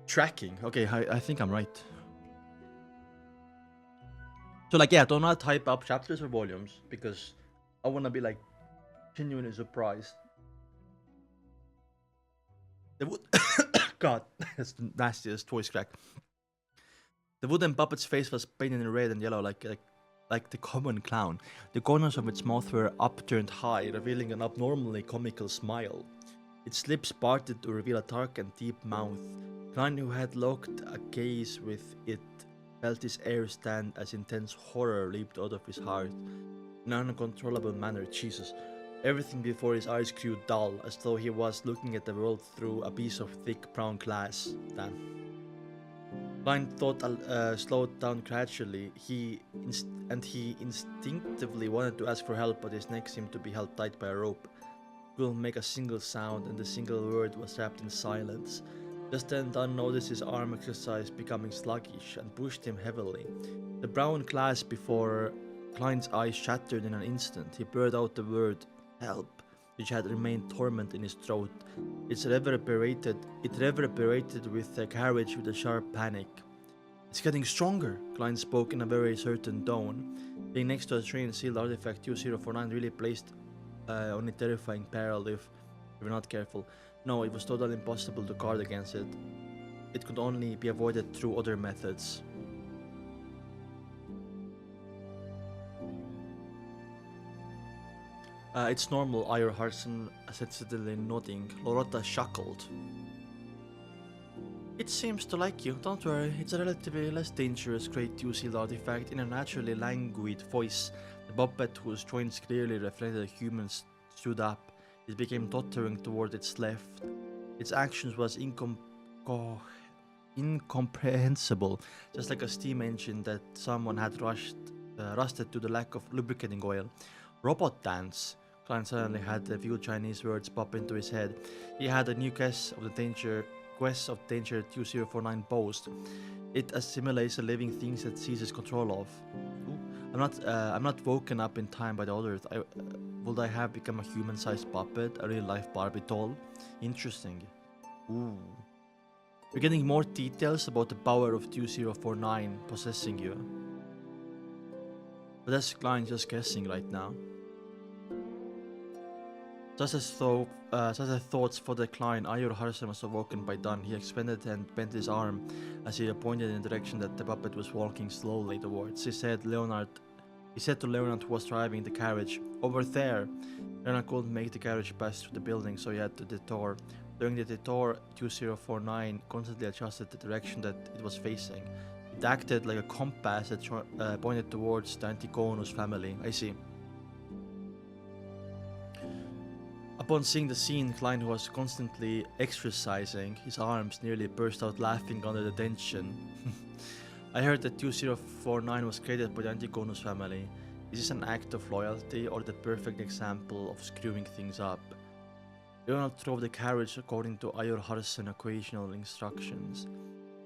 Tracking. Okay, I think I'm right. So like, yeah, do not hype up chapters or volumes, because I want to be like genuinely surprised. God, that's the nastiest voice crack. The wooden puppet's face was painted in red and yellow like the common clown. The corners of its mouth were upturned high, revealing an abnormally comical smile. Its lips parted to reveal a dark and deep mouth. Klein, who had locked a gaze with it, felt his hair stand as intense horror leaped out of his heart. In an uncontrollable manner, Jesus. Everything before his eyes grew dull, as though he was looking at the world through a piece of thick brown glass. Damn. Klein thought slowed down gradually. He instinctively wanted to ask for help, but his neck seemed to be held tight by a rope. He couldn't make a single sound, and the single word was wrapped in silence. Just then, Dunn noticed his arm exercise becoming sluggish and pushed him heavily. The brown glass before Klein's eyes shattered in an instant. He blurted out the word help, which had remained dormant in his throat. It reverberated with the carriage with a sharp panic. It's getting stronger, Klein spoke in a very certain tone. Being next to a train sealed artifact 2049 really placed on a terrifying peril if we were not careful. No, it was totally impossible to guard against it. It could only be avoided through other methods. It's normal, Ayur Harson said steadily, nodding. Loretta chuckled. It seems to like you, don't worry, it's a relatively less dangerous Great Two-Sealed artifact. In a naturally languid voice, the puppet, whose joints clearly reflected a human, stood up. It became tottering toward its left. Its actions was incomprehensible, just like a steam engine that someone had rusted to the lack of lubricating oil. Robot dance. Klein suddenly had a few Chinese words pop into his head. He had a new quest of danger 2049 posed. It assimilates the living things that seizes control of. Ooh. I'm not woken up in time by the others. Would I have become a human-sized puppet, a real-life Barbie doll? Interesting. Ooh. We're getting more details about the power of 2049 possessing you. But that's Klein just guessing right now. Just as thoughts for the Klein, Ayur Harson was awoken by dawn. He expanded and bent his arm as he pointed in the direction that the puppet was walking slowly towards. He said to Leonard, who was driving the carriage, "Over there." Leonard couldn't make the carriage pass through the building, so he had to detour. During the detour, 2049 constantly adjusted the direction that it was facing. It acted like a compass that pointed towards the Antigonus family. I see. Upon seeing the scene, Klein, who was constantly exercising his arms, nearly burst out laughing under the tension. I heard that 2049 was created by the Antigonus family. Is this an act of loyalty or the perfect example of screwing things up? Leonard drove the carriage according to Ayur Harson occasional instructions.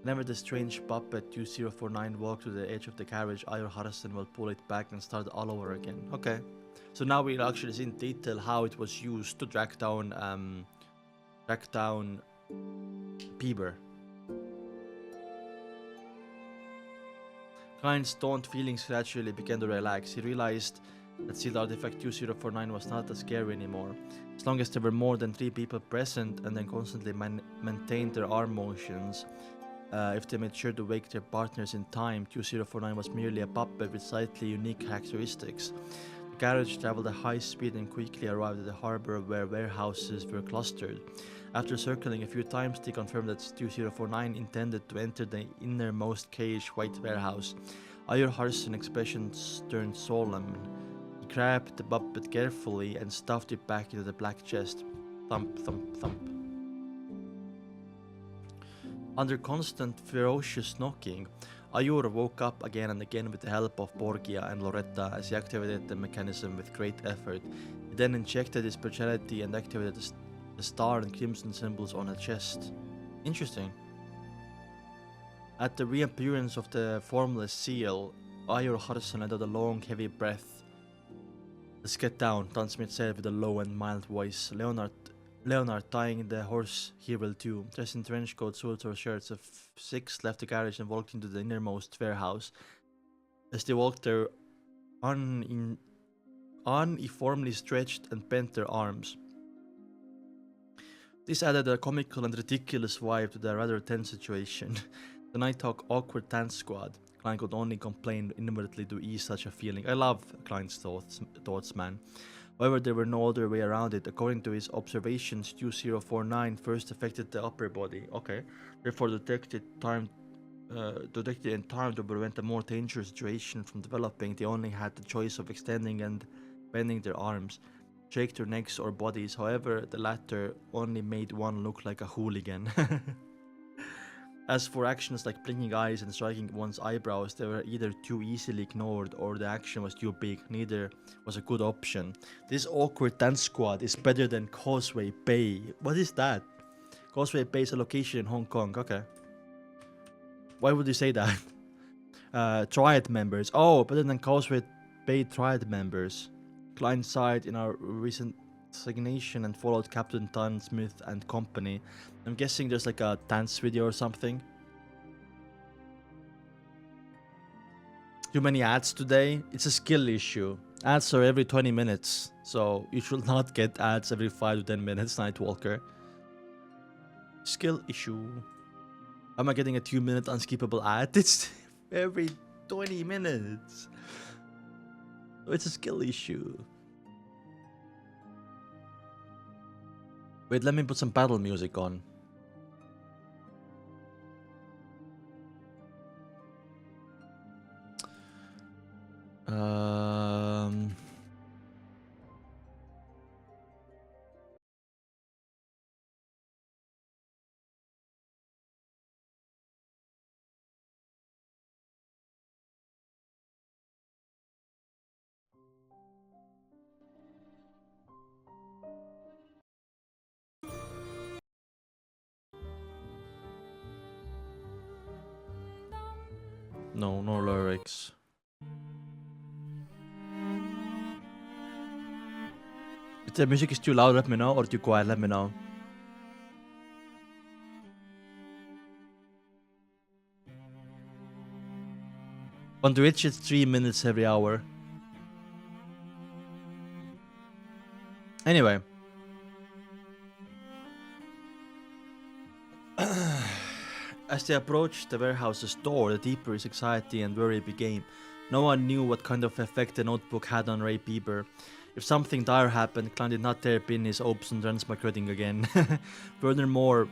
Whenever the strange puppet 2049 walked to the edge of the carriage, Ayur Harson will pull it back and start all over again. Okay. So now we'll actually see in detail how it was used to track down Bieber. Klein's daunted feelings gradually began to relax. He realized that sealed artifact 2049 was not as scary anymore. As long as there were more than 3 people present and then constantly maintained their arm motions, if they made sure to wake their partners in time, 2049 was merely a puppet with slightly unique characteristics. The carriage traveled at high speed and quickly arrived at the harbor where warehouses were clustered. After circling a few times, they confirmed that 2049 intended to enter the innermost cage white warehouse. Ayur Harson's expression turned solemn. He grabbed the puppet carefully and stuffed it back into the black chest. Thump, thump, thump. Under constant ferocious knocking, Ayur woke up again and again with the help of Borgia and Loretta as he activated the mechanism with great effort. He then injected his speciality and activated the star and crimson symbols on her chest. Interesting. At the reappearance of the formless seal, Ayur Harson let out a long, heavy breath. "Let's get down," Dunsmith said with a low and mild voice. Leonard, tying the horse, here will do. Dressed in trench coats, suits, or shirts, the 6 left the garage and walked into the innermost warehouse. As they walked, their uniformly stretched and bent their arms. This added a comical and ridiculous vibe to the rather tense situation. The Nighthawk awkward dance squad. Klein could only complain inwardly to ease such a feeling. I love Klein's thoughts, man. However, there were no other way around it. According to his observations, 2049 first affected the upper body. Okay. Therefore, detected in time to prevent a more dangerous situation from developing. They only had the choice of extending and bending their arms, shake their necks or bodies. However, the latter only made one look like a hooligan. As for actions like blinking eyes and striking one's eyebrows, they were either too easily ignored or the action was too big. Neither was a good option. This awkward dance squad is better than Causeway Bay. What is that? Causeway Bay is a location in Hong Kong. Okay. Why would you say that? Triad members. Oh, better than Causeway paid triad members. Klein sighed in our recent resignation and followed Captain Tan Smith and company. I'm guessing there's like a dance video or something. Too many ads today? It's a skill issue. Ads are every 20 minutes, so you should not get ads every 5 to 10 minutes, Nightwalker. Skill issue. Am I getting a 2-minute unskippable ad? It's every 20 minutes. It's a skill issue. Wait, let me put some battle music on. No lyrics. If the music is too loud, let me know, or too quiet, let me know. On Twitch, it's 3 minutes every hour. Anyway. As they approached the warehouse's door, the deeper his anxiety and worry became. No one knew what kind of effect the notebook had on Ray Bieber. If something dire happened, Klein did not dare pin his hopes on transmigrating again. Furthermore,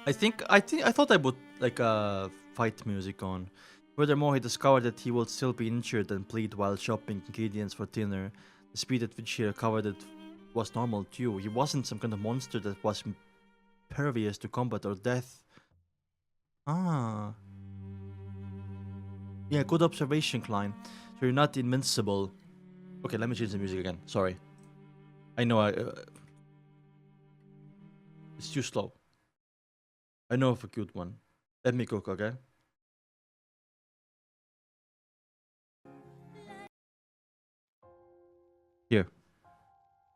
I thought I put like a fight music on. Furthermore, he discovered that he would still be injured and bleed while shopping ingredients for dinner. The speed at which he recovered it was normal too. He wasn't some kind of monster that was impervious to combat or death. Ah. Yeah, good observation, Klein. So you're not invincible. Okay, let me change the music again. Sorry. I know it's too slow. I know of a good one. Let me cook, okay? Here.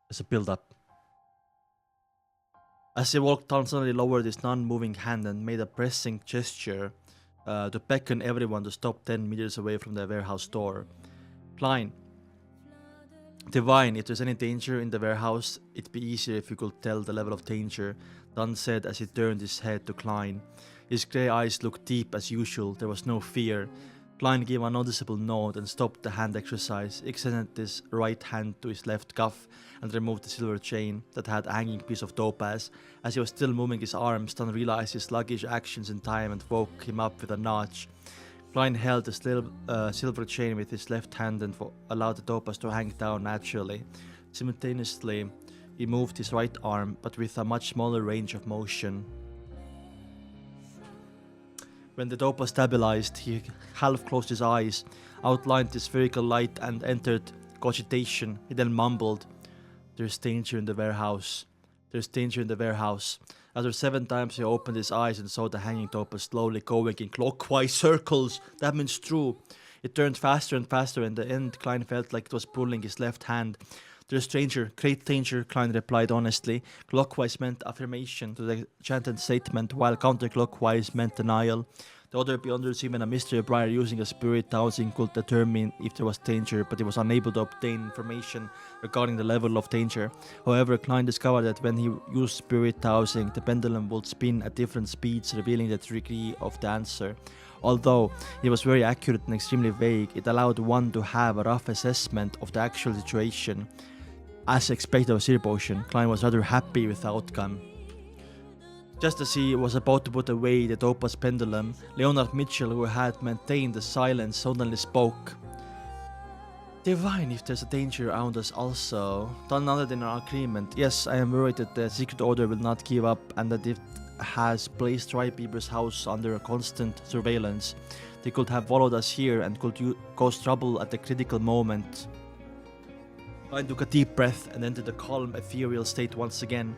There's a build-up. As he walked down, suddenly lowered his non-moving hand and made a pressing gesture to beckon everyone to stop 10 meters away from the warehouse door. Klein. Divine, if there's any danger in the warehouse, it'd be easier if you could tell the level of danger, Dunn said as he turned his head to Klein. His grey eyes looked deep as usual, there was no fear. Klein gave a noticeable nod and stopped the hand exercise, extended his right hand to his left cuff and removed the silver chain that had a hanging piece of topaz. As he was still moving his arms, Dunn realized his sluggish actions in time and woke him up with a nudge. Klein held the silver chain with his left hand and allowed the topaz to hang down naturally. Simultaneously, he moved his right arm, but with a much smaller range of motion. When the topaz stabilized, he half closed his eyes, outlined the spherical light and entered cogitation. He then mumbled, "There's danger in the warehouse. There's danger in the warehouse." After 7 times he opened his eyes and saw the hanging topaz slowly going in clockwise circles. That means true. It turned faster and faster. In the end, Klein felt like it was pulling his left hand. "There's danger, great danger," Klein replied honestly. Clockwise meant affirmation to the chanted statement, while counterclockwise meant denial. The other Beyonders, even a mystery prior using a spirit dowsing, could determine if there was danger, but he was unable to obtain information regarding the level of danger. However, Klein discovered that when he used spirit dowsing, the pendulum would spin at different speeds, revealing the degree of the answer. Although it was very accurate and extremely vague, it allowed one to have a rough assessment of the actual situation. As expected of Zero Potion, Klein was rather happy with the outcome. Just as he was about to put away the topaz pendulum, Leonard Mitchell, who had maintained the silence, suddenly spoke. "Divine, if there's a danger around us also." Dunn nodded in agreement. "Yes, I am worried that the Secret Order will not give up and that it has placed Ray Bieber's house under constant surveillance. They could have followed us here and could cause trouble at the critical moment." Klein took a deep breath and entered the calm, ethereal state once again.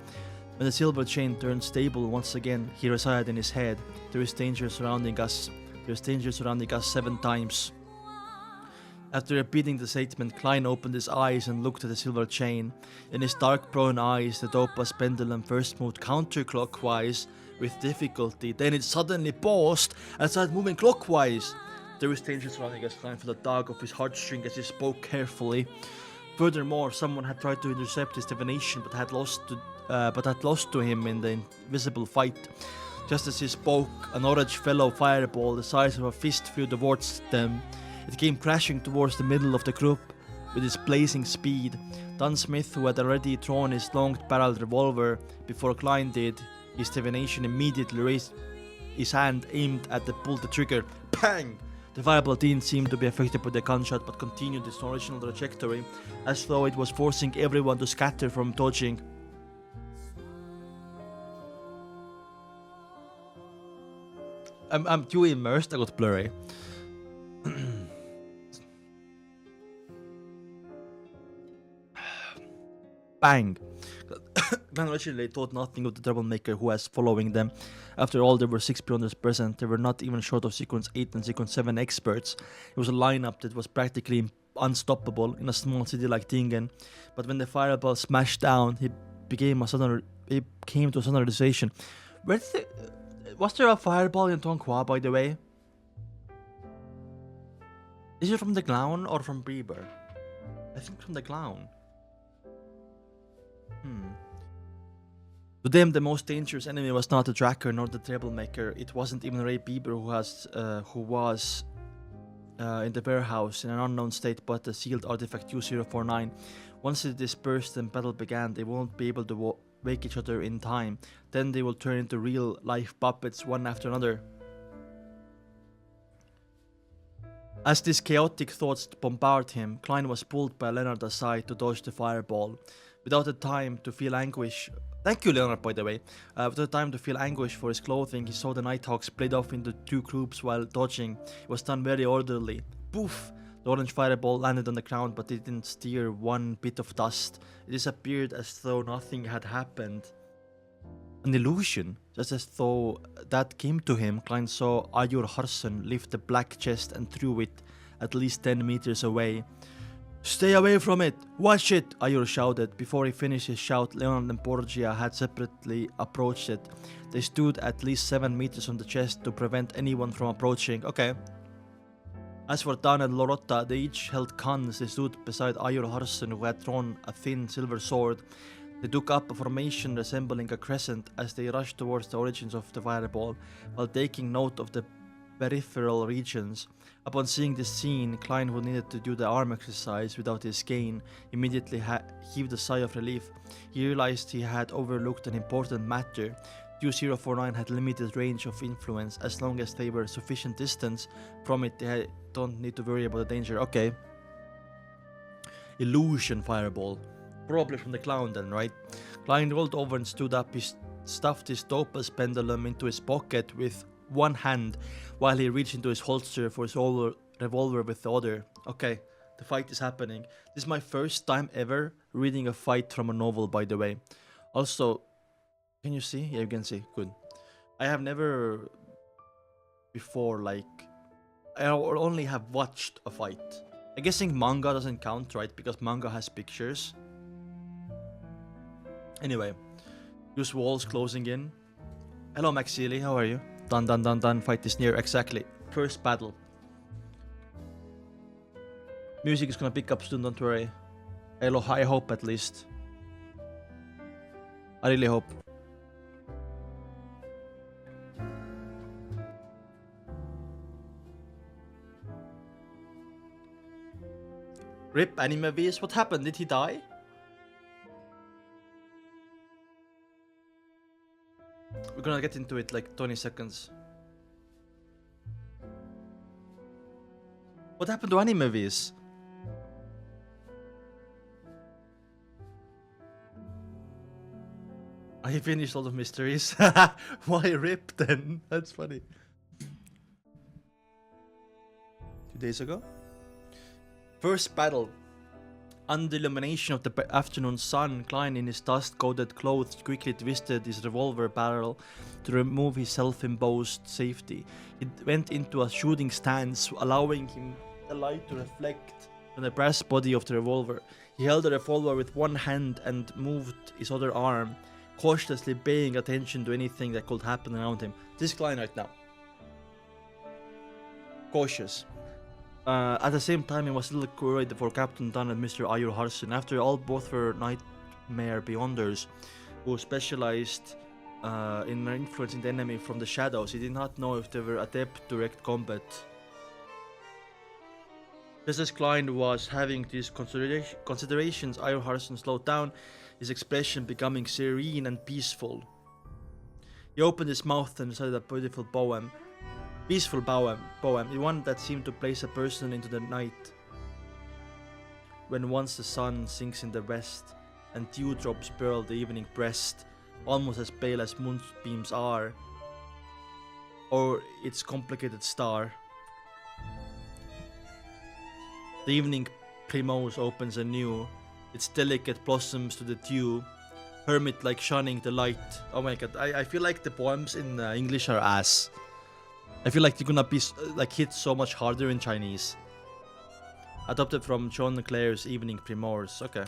When the silver chain turned stable once again, he recited in his head, "There is danger surrounding us. There is danger surrounding us 7 times. After repeating the statement, Klein opened his eyes and looked at the silver chain. In his dark brown eyes, the Dopa's pendulum first moved counterclockwise with difficulty. Then it suddenly paused and started moving clockwise. There was danger surrounding as Klein felt a tug of his heartstring as he spoke carefully. Furthermore, someone had tried to intercept his divination but had lost to him in the invisible fight. Just as he spoke, an orange fellow fireball the size of a fist flew towards them. It came crashing towards the middle of the group with its blazing speed. Don Smith, who had already drawn his long-barreled revolver before Klein did, his divination immediately raised his hand, aimed at pulled the trigger. Bang! The fireball didn't seem to be affected by the gunshot, but continued its original trajectory, as though it was forcing everyone to scatter from dodging. I'm too immersed, I got blurry. Bang! Glenn originally thought nothing of the troublemaker who was following them. After all, there were 6 pioneers present. They were not even short of Sequence 8 and Sequence 7 experts. It was a lineup that was practically unstoppable in a small city like Tingen. But when the fireball smashed down, he came to a sudden realization. Was there a fireball in donghua, by the way? Is it from the clown or from Bieber? I think from the clown. To them, the most dangerous enemy was not the tracker nor the troublemaker. It wasn't even Ray Bieber who was in the warehouse in an unknown state, but the sealed artifact 2049. Once it dispersed and battle began, they won't be able to wake each other in time. Then they will turn into real-life puppets one after another. As these chaotic thoughts bombarded him, Klein was pulled by Leonard aside to dodge the fireball. Without the time to feel anguish... Thank you, Leonard, by the way. Without the time to feel anguish for his clothing, he saw the Nighthawks split off into 2 groups while dodging. It was done very orderly. Poof! The orange fireball landed on the ground, but it didn't stir one bit of dust. It disappeared as though nothing had happened. An illusion. Just as though that came to him, Klein saw Ayur Harson lift the black chest and threw it at least 10 meters away. "Stay away from it! Watch it!" Ayur shouted. Before he finished his shout, Leonard and Borgia had separately approached it. They stood at least 7 meters from the chest to prevent anyone from approaching. Okay. As for Dan and Lorotta, they each held guns. They stood beside Ayur Harson, who had drawn a thin silver sword. They took up a formation resembling a crescent as they rushed towards the origins of the fireball, while taking note of the peripheral regions. Upon seeing this scene, Klein, who needed to do the arm exercise without his cane, immediately heaved a sigh of relief. He realized he had overlooked an important matter. 2049 had limited range of influence. As long as they were sufficient distance from it, they don't need to worry about the danger. Okay. Illusion fireball. Probably from the clown then, right? Klein rolled over and stood up. He stuffed his Dopa's pendulum into his pocket with one hand while he reached into his holster for his revolver with the other. Okay, the fight is happening. This is my first time ever reading a fight from a novel, by the way. Also, can you see? Yeah, you can see. Good. I have never before, I only have watched a fight. I'm guessing manga doesn't count, right? Because manga has pictures. Anyway, use walls closing in. Hello, Maxili, how are you? Done, fight is near. Exactly. First battle. Music is gonna pick up soon, don't worry. I hope at least. I really hope. RIP Anime Vs, what happened? Did he die? We're gonna get into it like 20 seconds. What happened to Anime Vs? I finished all the mysteries. Why RIP then? That's funny. 2 days ago? First battle. Under the illumination of the afternoon sun, Klein, in his dust-coated clothes, quickly twisted his revolver barrel to remove his self-imposed safety. He went into a shooting stance, allowing the light to reflect on the brass body of the revolver. He held the revolver with one hand and moved his other arm, cautiously paying attention to anything that could happen around him. This Klein right now. Cautious. At the same time, he was a little worried for Captain Dunn and Mr. Ayur Harson. After all, both were nightmare beyonders who specialized in influencing the enemy from the shadows. He did not know if they were adept direct combat. Just as Klein was having these considerations, Ayur Harson slowed down, his expression becoming serene and peaceful. He opened his mouth and recited a beautiful poem. Peaceful poem, one that seemed to place a person into the night. When once the sun sinks in the west, and dewdrops pearl the evening breast, almost as pale as moonbeams are, or its complicated star. The evening primrose opens anew, its delicate blossoms to the dew, hermit-like shunning the light. Oh my god, I feel like the poems in English are ass. I feel like they're gonna be like hit so much harder in Chinese. Adopted from John Clare's Evening Primrose. Okay.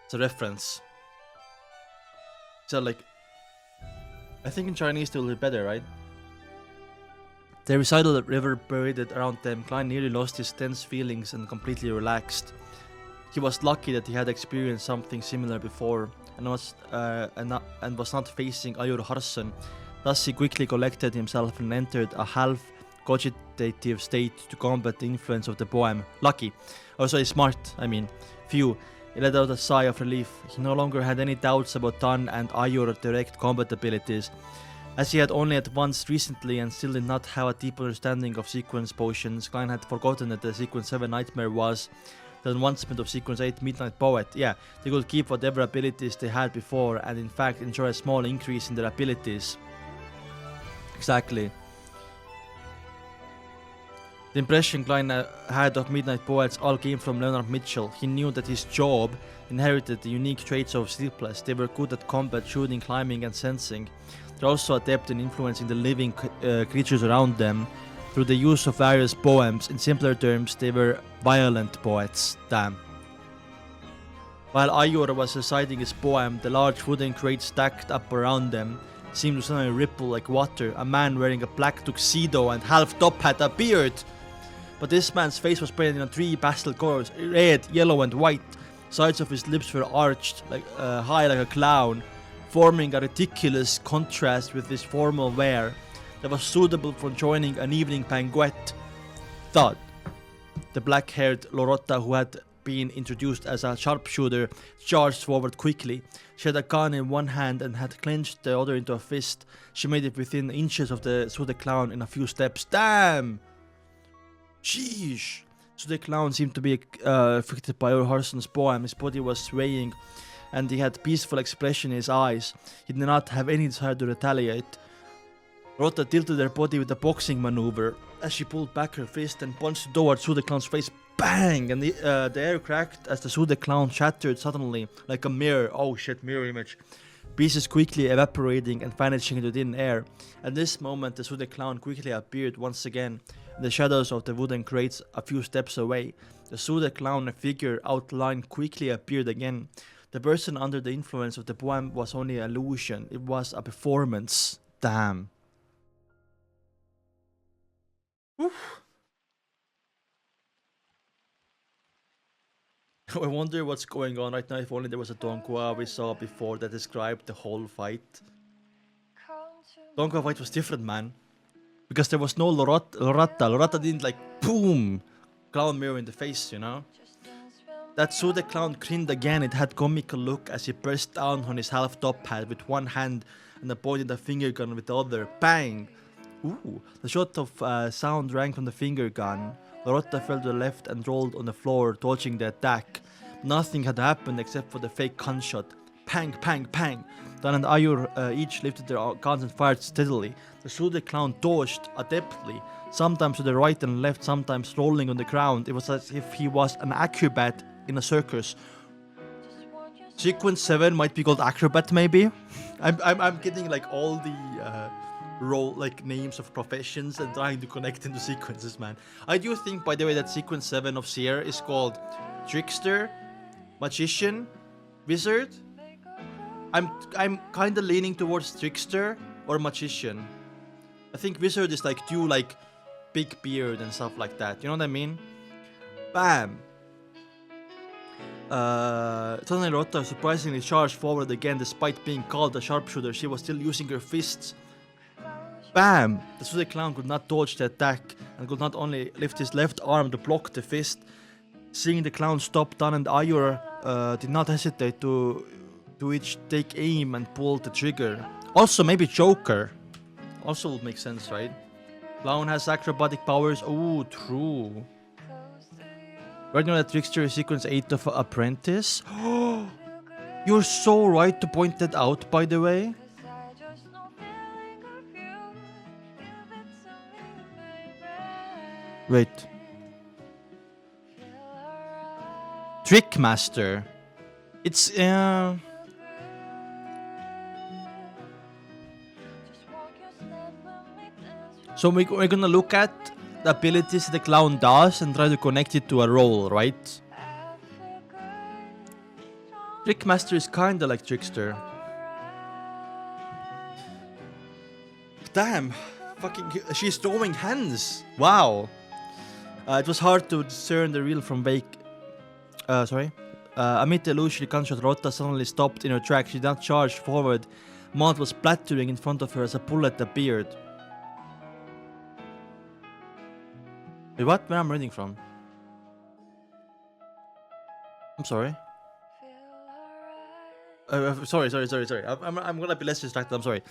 It's a reference. So like, I think in Chinese they will be better, right? The recital reverberated around them. Klein nearly lost his tense feelings and completely relaxed. He was lucky that he had experienced something similar before and was not facing Ayur Harson. Thus he quickly collected himself and entered a half-cogitative state to combat the influence of the poem. Lucky. Oh, sorry, smart, I mean. Phew. He let out a sigh of relief. He no longer had any doubts about Tan and Ayur's direct combat abilities. As he had only advanced recently and still did not have a deep understanding of Sequence potions, Klein had forgotten that the Sequence 7 Nightmare was the advancement of Sequence 8 Midnight Poet. Yeah, they could keep whatever abilities they had before and in fact enjoy a small increase in their abilities. Exactly. The impression Klein had of Midnight Poets all came from Leonard Mitchell. He knew that his job inherited the unique traits of Sleepless. They were good at combat, shooting, climbing, and sensing. They're also adept in influencing the living creatures around them through the use of various poems. In simpler terms, they were violent poets. Damn. While Ayur was reciting his poem, the large wooden crates stacked up around them seemed to suddenly ripple like water. A man wearing a black tuxedo and half top hat appeared. But this man's face was painted in three pastel colors, red, yellow and white. Sides of his lips were arched, like high like a clown, forming a ridiculous contrast with his formal wear that was suitable for joining an evening banquet. Thud. The black-haired Lorotta, who had been introduced as a sharpshooter, charged forward quickly. She had a gun in one hand and had clenched the other into a fist. She made it within inches of the Sude Clown in a few steps. Damn! Sheesh! Sude Clown seemed to be affected by Ayur Harson's poem. His body was swaying and he had peaceful expression in his eyes. He did not have any desire to retaliate. Rota tilted her body with a boxing maneuver as she pulled back her fist and punched towards Sude Clown's face. Bang! And the air cracked as the Sude Clown shattered suddenly, like a mirror. Oh shit, mirror image. Pieces quickly evaporating and vanishing into thin air. At this moment, the Sude Clown quickly appeared once again in the shadows of the wooden crates a few steps away. The Sude Clown figure outlined quickly appeared again. The person under the influence of the poem was only an illusion. It was a performance. Damn. Oof. I wonder what's going on right now. If only there was a donghua we saw before that described the whole fight. Donghua fight was different, man. Because there was no Lorotta. Lorotta didn't like, boom, clown mirror in the face, you know? That Sude Clown grinned again. It had comical look as he pressed down on his half top hat with one hand and pointed a finger gun with the other. Bang! Ooh, the shot of sound rang from the finger gun. Lorotta fell to the left and rolled on the floor, dodging the attack. Nothing had happened except for the fake gunshot. Pang, pang, pang. Dan and Ayur each lifted their guns and fired steadily. The Sude Clown dodged adeptly, sometimes to the right and left, sometimes rolling on the ground. It was as if he was an acrobat in a circus. Sequence 7 might be called acrobat, maybe? I'm getting like all the role, like names of professions and trying to connect into sequences, man. I do think, by the way, that sequence 7 of Seer is called Trickster, Magician, Wizard. I'm kind of leaning towards Trickster or Magician. I think Wizard is like too like big beard and stuff like that. You know what I mean? Bam. Suddenly Rota surprisingly charged forward again despite being called a sharpshooter. She was still using her fists. Bam! The Sude Clown could not dodge the attack and could not only lift his left arm to block the fist. Seeing the clown stop, Don and Ayur did not hesitate to each take aim and pull the trigger. Also, maybe Joker. Also would make sense, right? Clown has acrobatic powers. Oh, true. Right now, the Trickster is sequence 8 of Apprentice. You're so right to point that out, by the way. Wait. Trickmaster. It's so we're gonna look at the abilities the clown does and try to connect it to a role, right? Trickmaster is kinda like Trickster. Damn, fucking, she's throwing hands. Wow. It was hard to discern the real from fake. Amid the illusory gunshot, Rota suddenly stopped in her tracks. She did not charge forward. Maud was splattering in front of her as a bullet appeared. Wait, what? Where am I reading from? I'm sorry. Sorry. I'm gonna be less distracted. I'm sorry.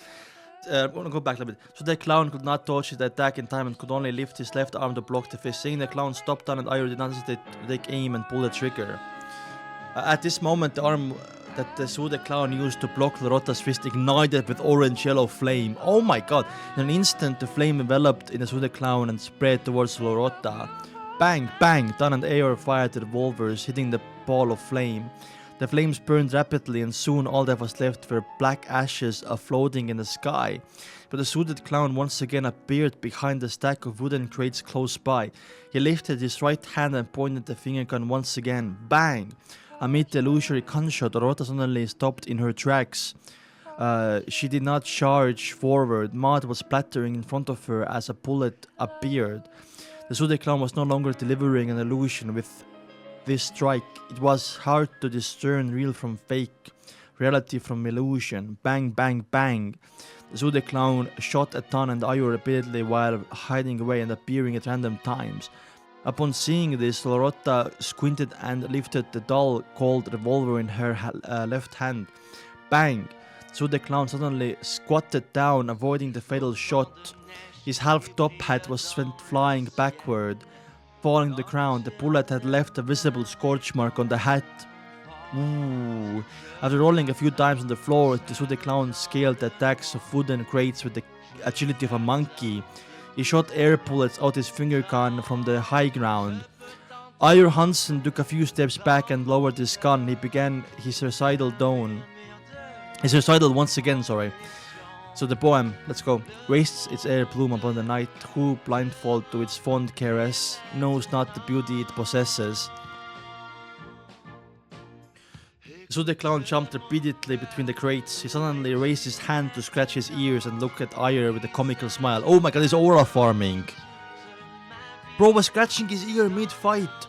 I'm gonna go back a little bit. So the clown could not dodge the attack in time and could only lift his left arm to block the fist. Seeing the clown stop, Don and Ayur did not hesitate to take aim and pull the trigger. At this moment, the arm that the Sude Clown used to block Rota's fist ignited with orange-yellow flame. Oh my god! In an instant, the flame enveloped in the Sude Clown and spread towards Lorota. Bang, bang! Don and Ayur fired the revolvers, hitting the ball of flame. The flames burned rapidly, and soon all that was left were black ashes floating in the sky. But the suited clown once again appeared behind the stack of wooden crates close by. He lifted his right hand and pointed the finger gun once again. Bang! Amid the illusory gunshot, Rota suddenly stopped in her tracks. She did not charge forward. Maud was splattering in front of her as a bullet appeared. The Sude Clown was no longer delivering an illusion. With this strike, it was hard to discern real from fake, reality from illusion. Bang, bang, bang. The Sude Clown shot at Don and Ayur repeatedly while hiding away and appearing at random times. Upon seeing this, Lorota squinted and lifted the dull, cold revolver in her left hand. Bang! So the clown suddenly squatted down, avoiding the fatal shot. His half-top hat was sent flying backward. Falling to the ground, the bullet had left a visible scorch mark on the hat. Ooh. After rolling a few times on the floor, the Sude Clown scaled the attacks of wooden crates with the agility of a monkey. He shot air bullets out his finger gun from the high ground. Ayur Hansen took a few steps back and lowered his gun. He began his recital once again, So the poem, let's go. Wastes its air plume upon the night, who, blindfold to its fond caress, knows not the beauty it possesses. So the clown jumped repeatedly between the crates. He suddenly raised his hand to scratch his ears and look at Ayur with a comical smile. Oh my god, he's aura farming. Bro was scratching his ear mid-fight.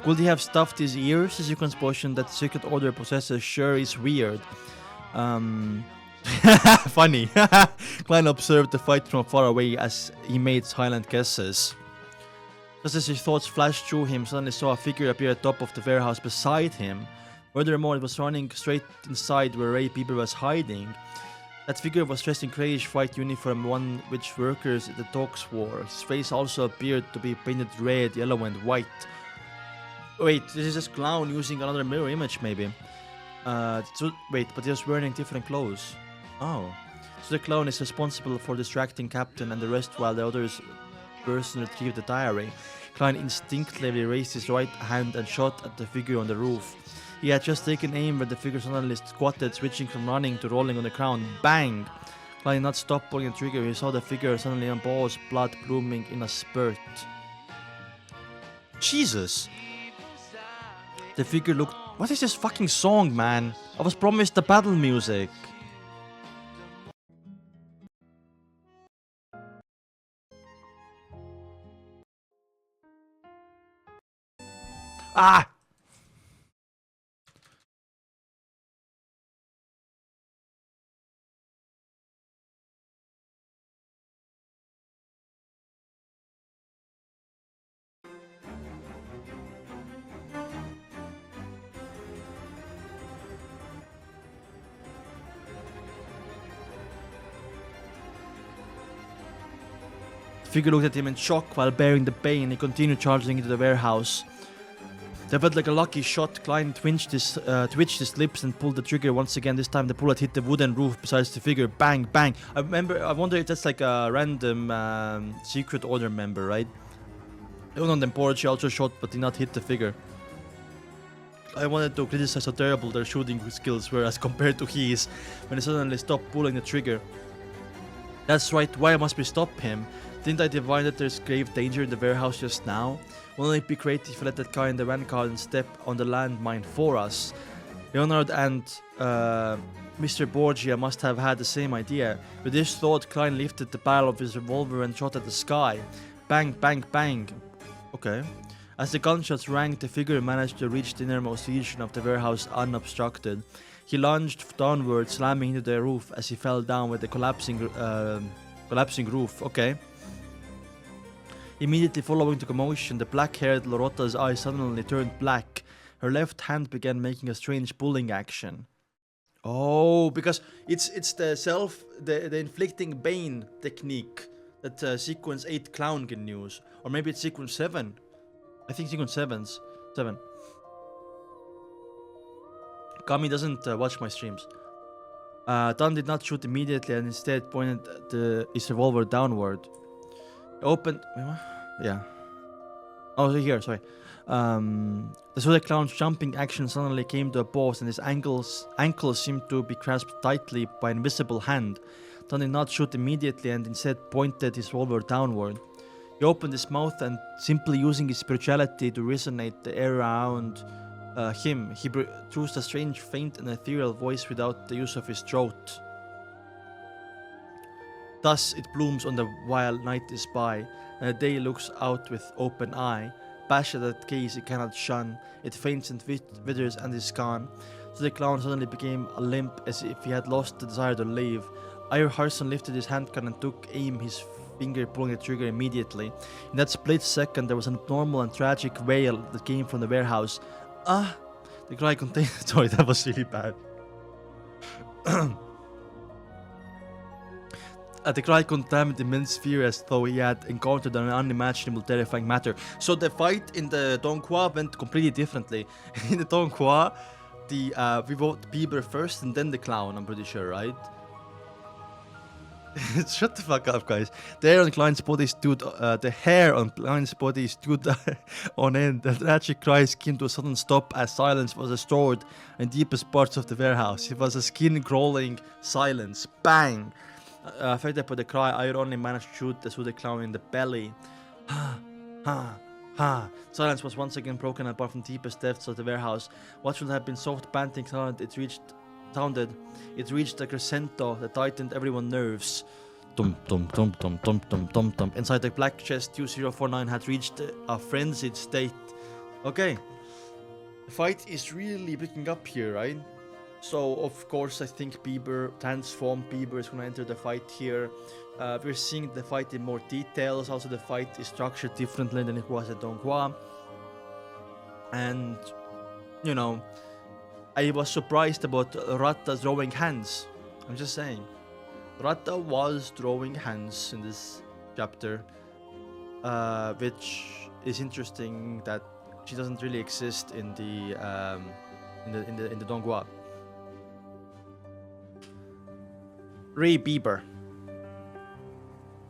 Could he have stuffed his ears? The sequence potion that Secret Order possesses sure is weird. Funny. Klein observed the fight from far away as he made silent guesses. Just as his thoughts flashed through him, suddenly saw a figure appear at the top of the warehouse beside him. Furthermore, it was running straight inside where Ray Bieber was hiding. That figure was dressed in greyish white uniform, one which workers at the docks wore. His face also appeared to be painted red, yellow and white. Wait, this is just Clown using another mirror image maybe. Wait, but he was wearing different clothes. Oh. So the clown is responsible for distracting Captain and the rest while the other's person retrieved the diary. Klein instinctively raised his right hand and shot at the figure on the roof. He had just taken aim when the figure suddenly squatted, switching from running to rolling on the ground. Bang! Klein did not stop pulling the trigger. He saw the figure suddenly unpause, blood blooming in a spurt. Jesus! The figure looked... What is this fucking song, man? I was promised the battle music. Ah! The figure looked at him in shock while bearing the pain. He continued charging into the warehouse. They felt like a lucky shot. Klein twitched his lips and pulled the trigger once again. This time the bullet hit the wooden roof besides the figure. Bang, bang. I wonder if that's like a random secret order member, right? One of them board she also shot but did not hit the figure. I wanted to criticize how terrible their shooting skills were as compared to his when he suddenly stopped pulling the trigger. That's right, why must we stop him? Didn't I divine that there's grave danger in the warehouse just now? Wouldn't it be great if we let that guy in the vanguard and step on the landmine for us? Leonard and Mr. Borgia must have had the same idea. With this thought, Klein lifted the barrel of his revolver and shot at the sky. Bang, bang, bang. Okay. As the gunshots rang, the figure managed to reach the innermost region of the warehouse unobstructed. He lunged downward, slamming into the roof as he fell down with the collapsing roof. Okay. Immediately following the commotion, the black-haired Lorota's eyes suddenly turned black. Her left hand began making a strange pulling action. Oh, because it's the inflicting bane technique that sequence 8 clown can use, or maybe it's sequence 7. I think sequence 7. Kami doesn't watch my streams. Don did not shoot immediately and instead pointed his revolver downward. Opened. Yeah. Oh, here, sorry. The clown's jumping action suddenly came to a pause and his ankles seemed to be grasped tightly by an invisible hand. Don did not shoot immediately and instead pointed his revolver downward. He opened his mouth and, simply using his spirituality to resonate the air around him, he produced a strange, faint and ethereal voice without the use of his throat. Thus it blooms on the while night is by, and the day looks out with open eye. Passionate gaze it cannot shun, it faints and withers and is gone. So the clown suddenly became a limp as if he had lost the desire to live. Ire Harson lifted his handgun and took aim, his finger pulling the trigger immediately. In that split second there was an abnormal and tragic wail that came from the warehouse. Ah! The cry contained... Sorry, that was really bad. The cry contained immense fear as though he had encountered an unimaginable terrifying matter. So the fight in the donghua went completely differently. In the donghua, we vote Bieber first and then the clown, I'm pretty sure, right? Shut the fuck up, guys. The hair on Klein's body stood on end. The tragic cries came to a sudden stop as silence was restored in deepest parts of the warehouse. It was a skin-crawling silence. Bang! Affected by the cry, I only managed to shoot the clown in the belly. Ha, ha, ha. Silence was once again broken apart from the deepest depths of the warehouse. What should have been soft panting sound it reached a crescendo that tightened everyone's nerves. Dum dum dum dum dum dum dum dum. Inside the black chest, 2049 had reached a frenzied state. Okay. The fight is really picking up here, right? So, of course, I think transformed Bieber is going to enter the fight here. We're seeing the fight in more details. Also, the fight is structured differently than it was at donghua. And, you know, I was surprised about Rata throwing hands. I'm just saying. Rata was throwing hands in this chapter. Which is interesting that she doesn't really exist in the donghua. Ray Bieber.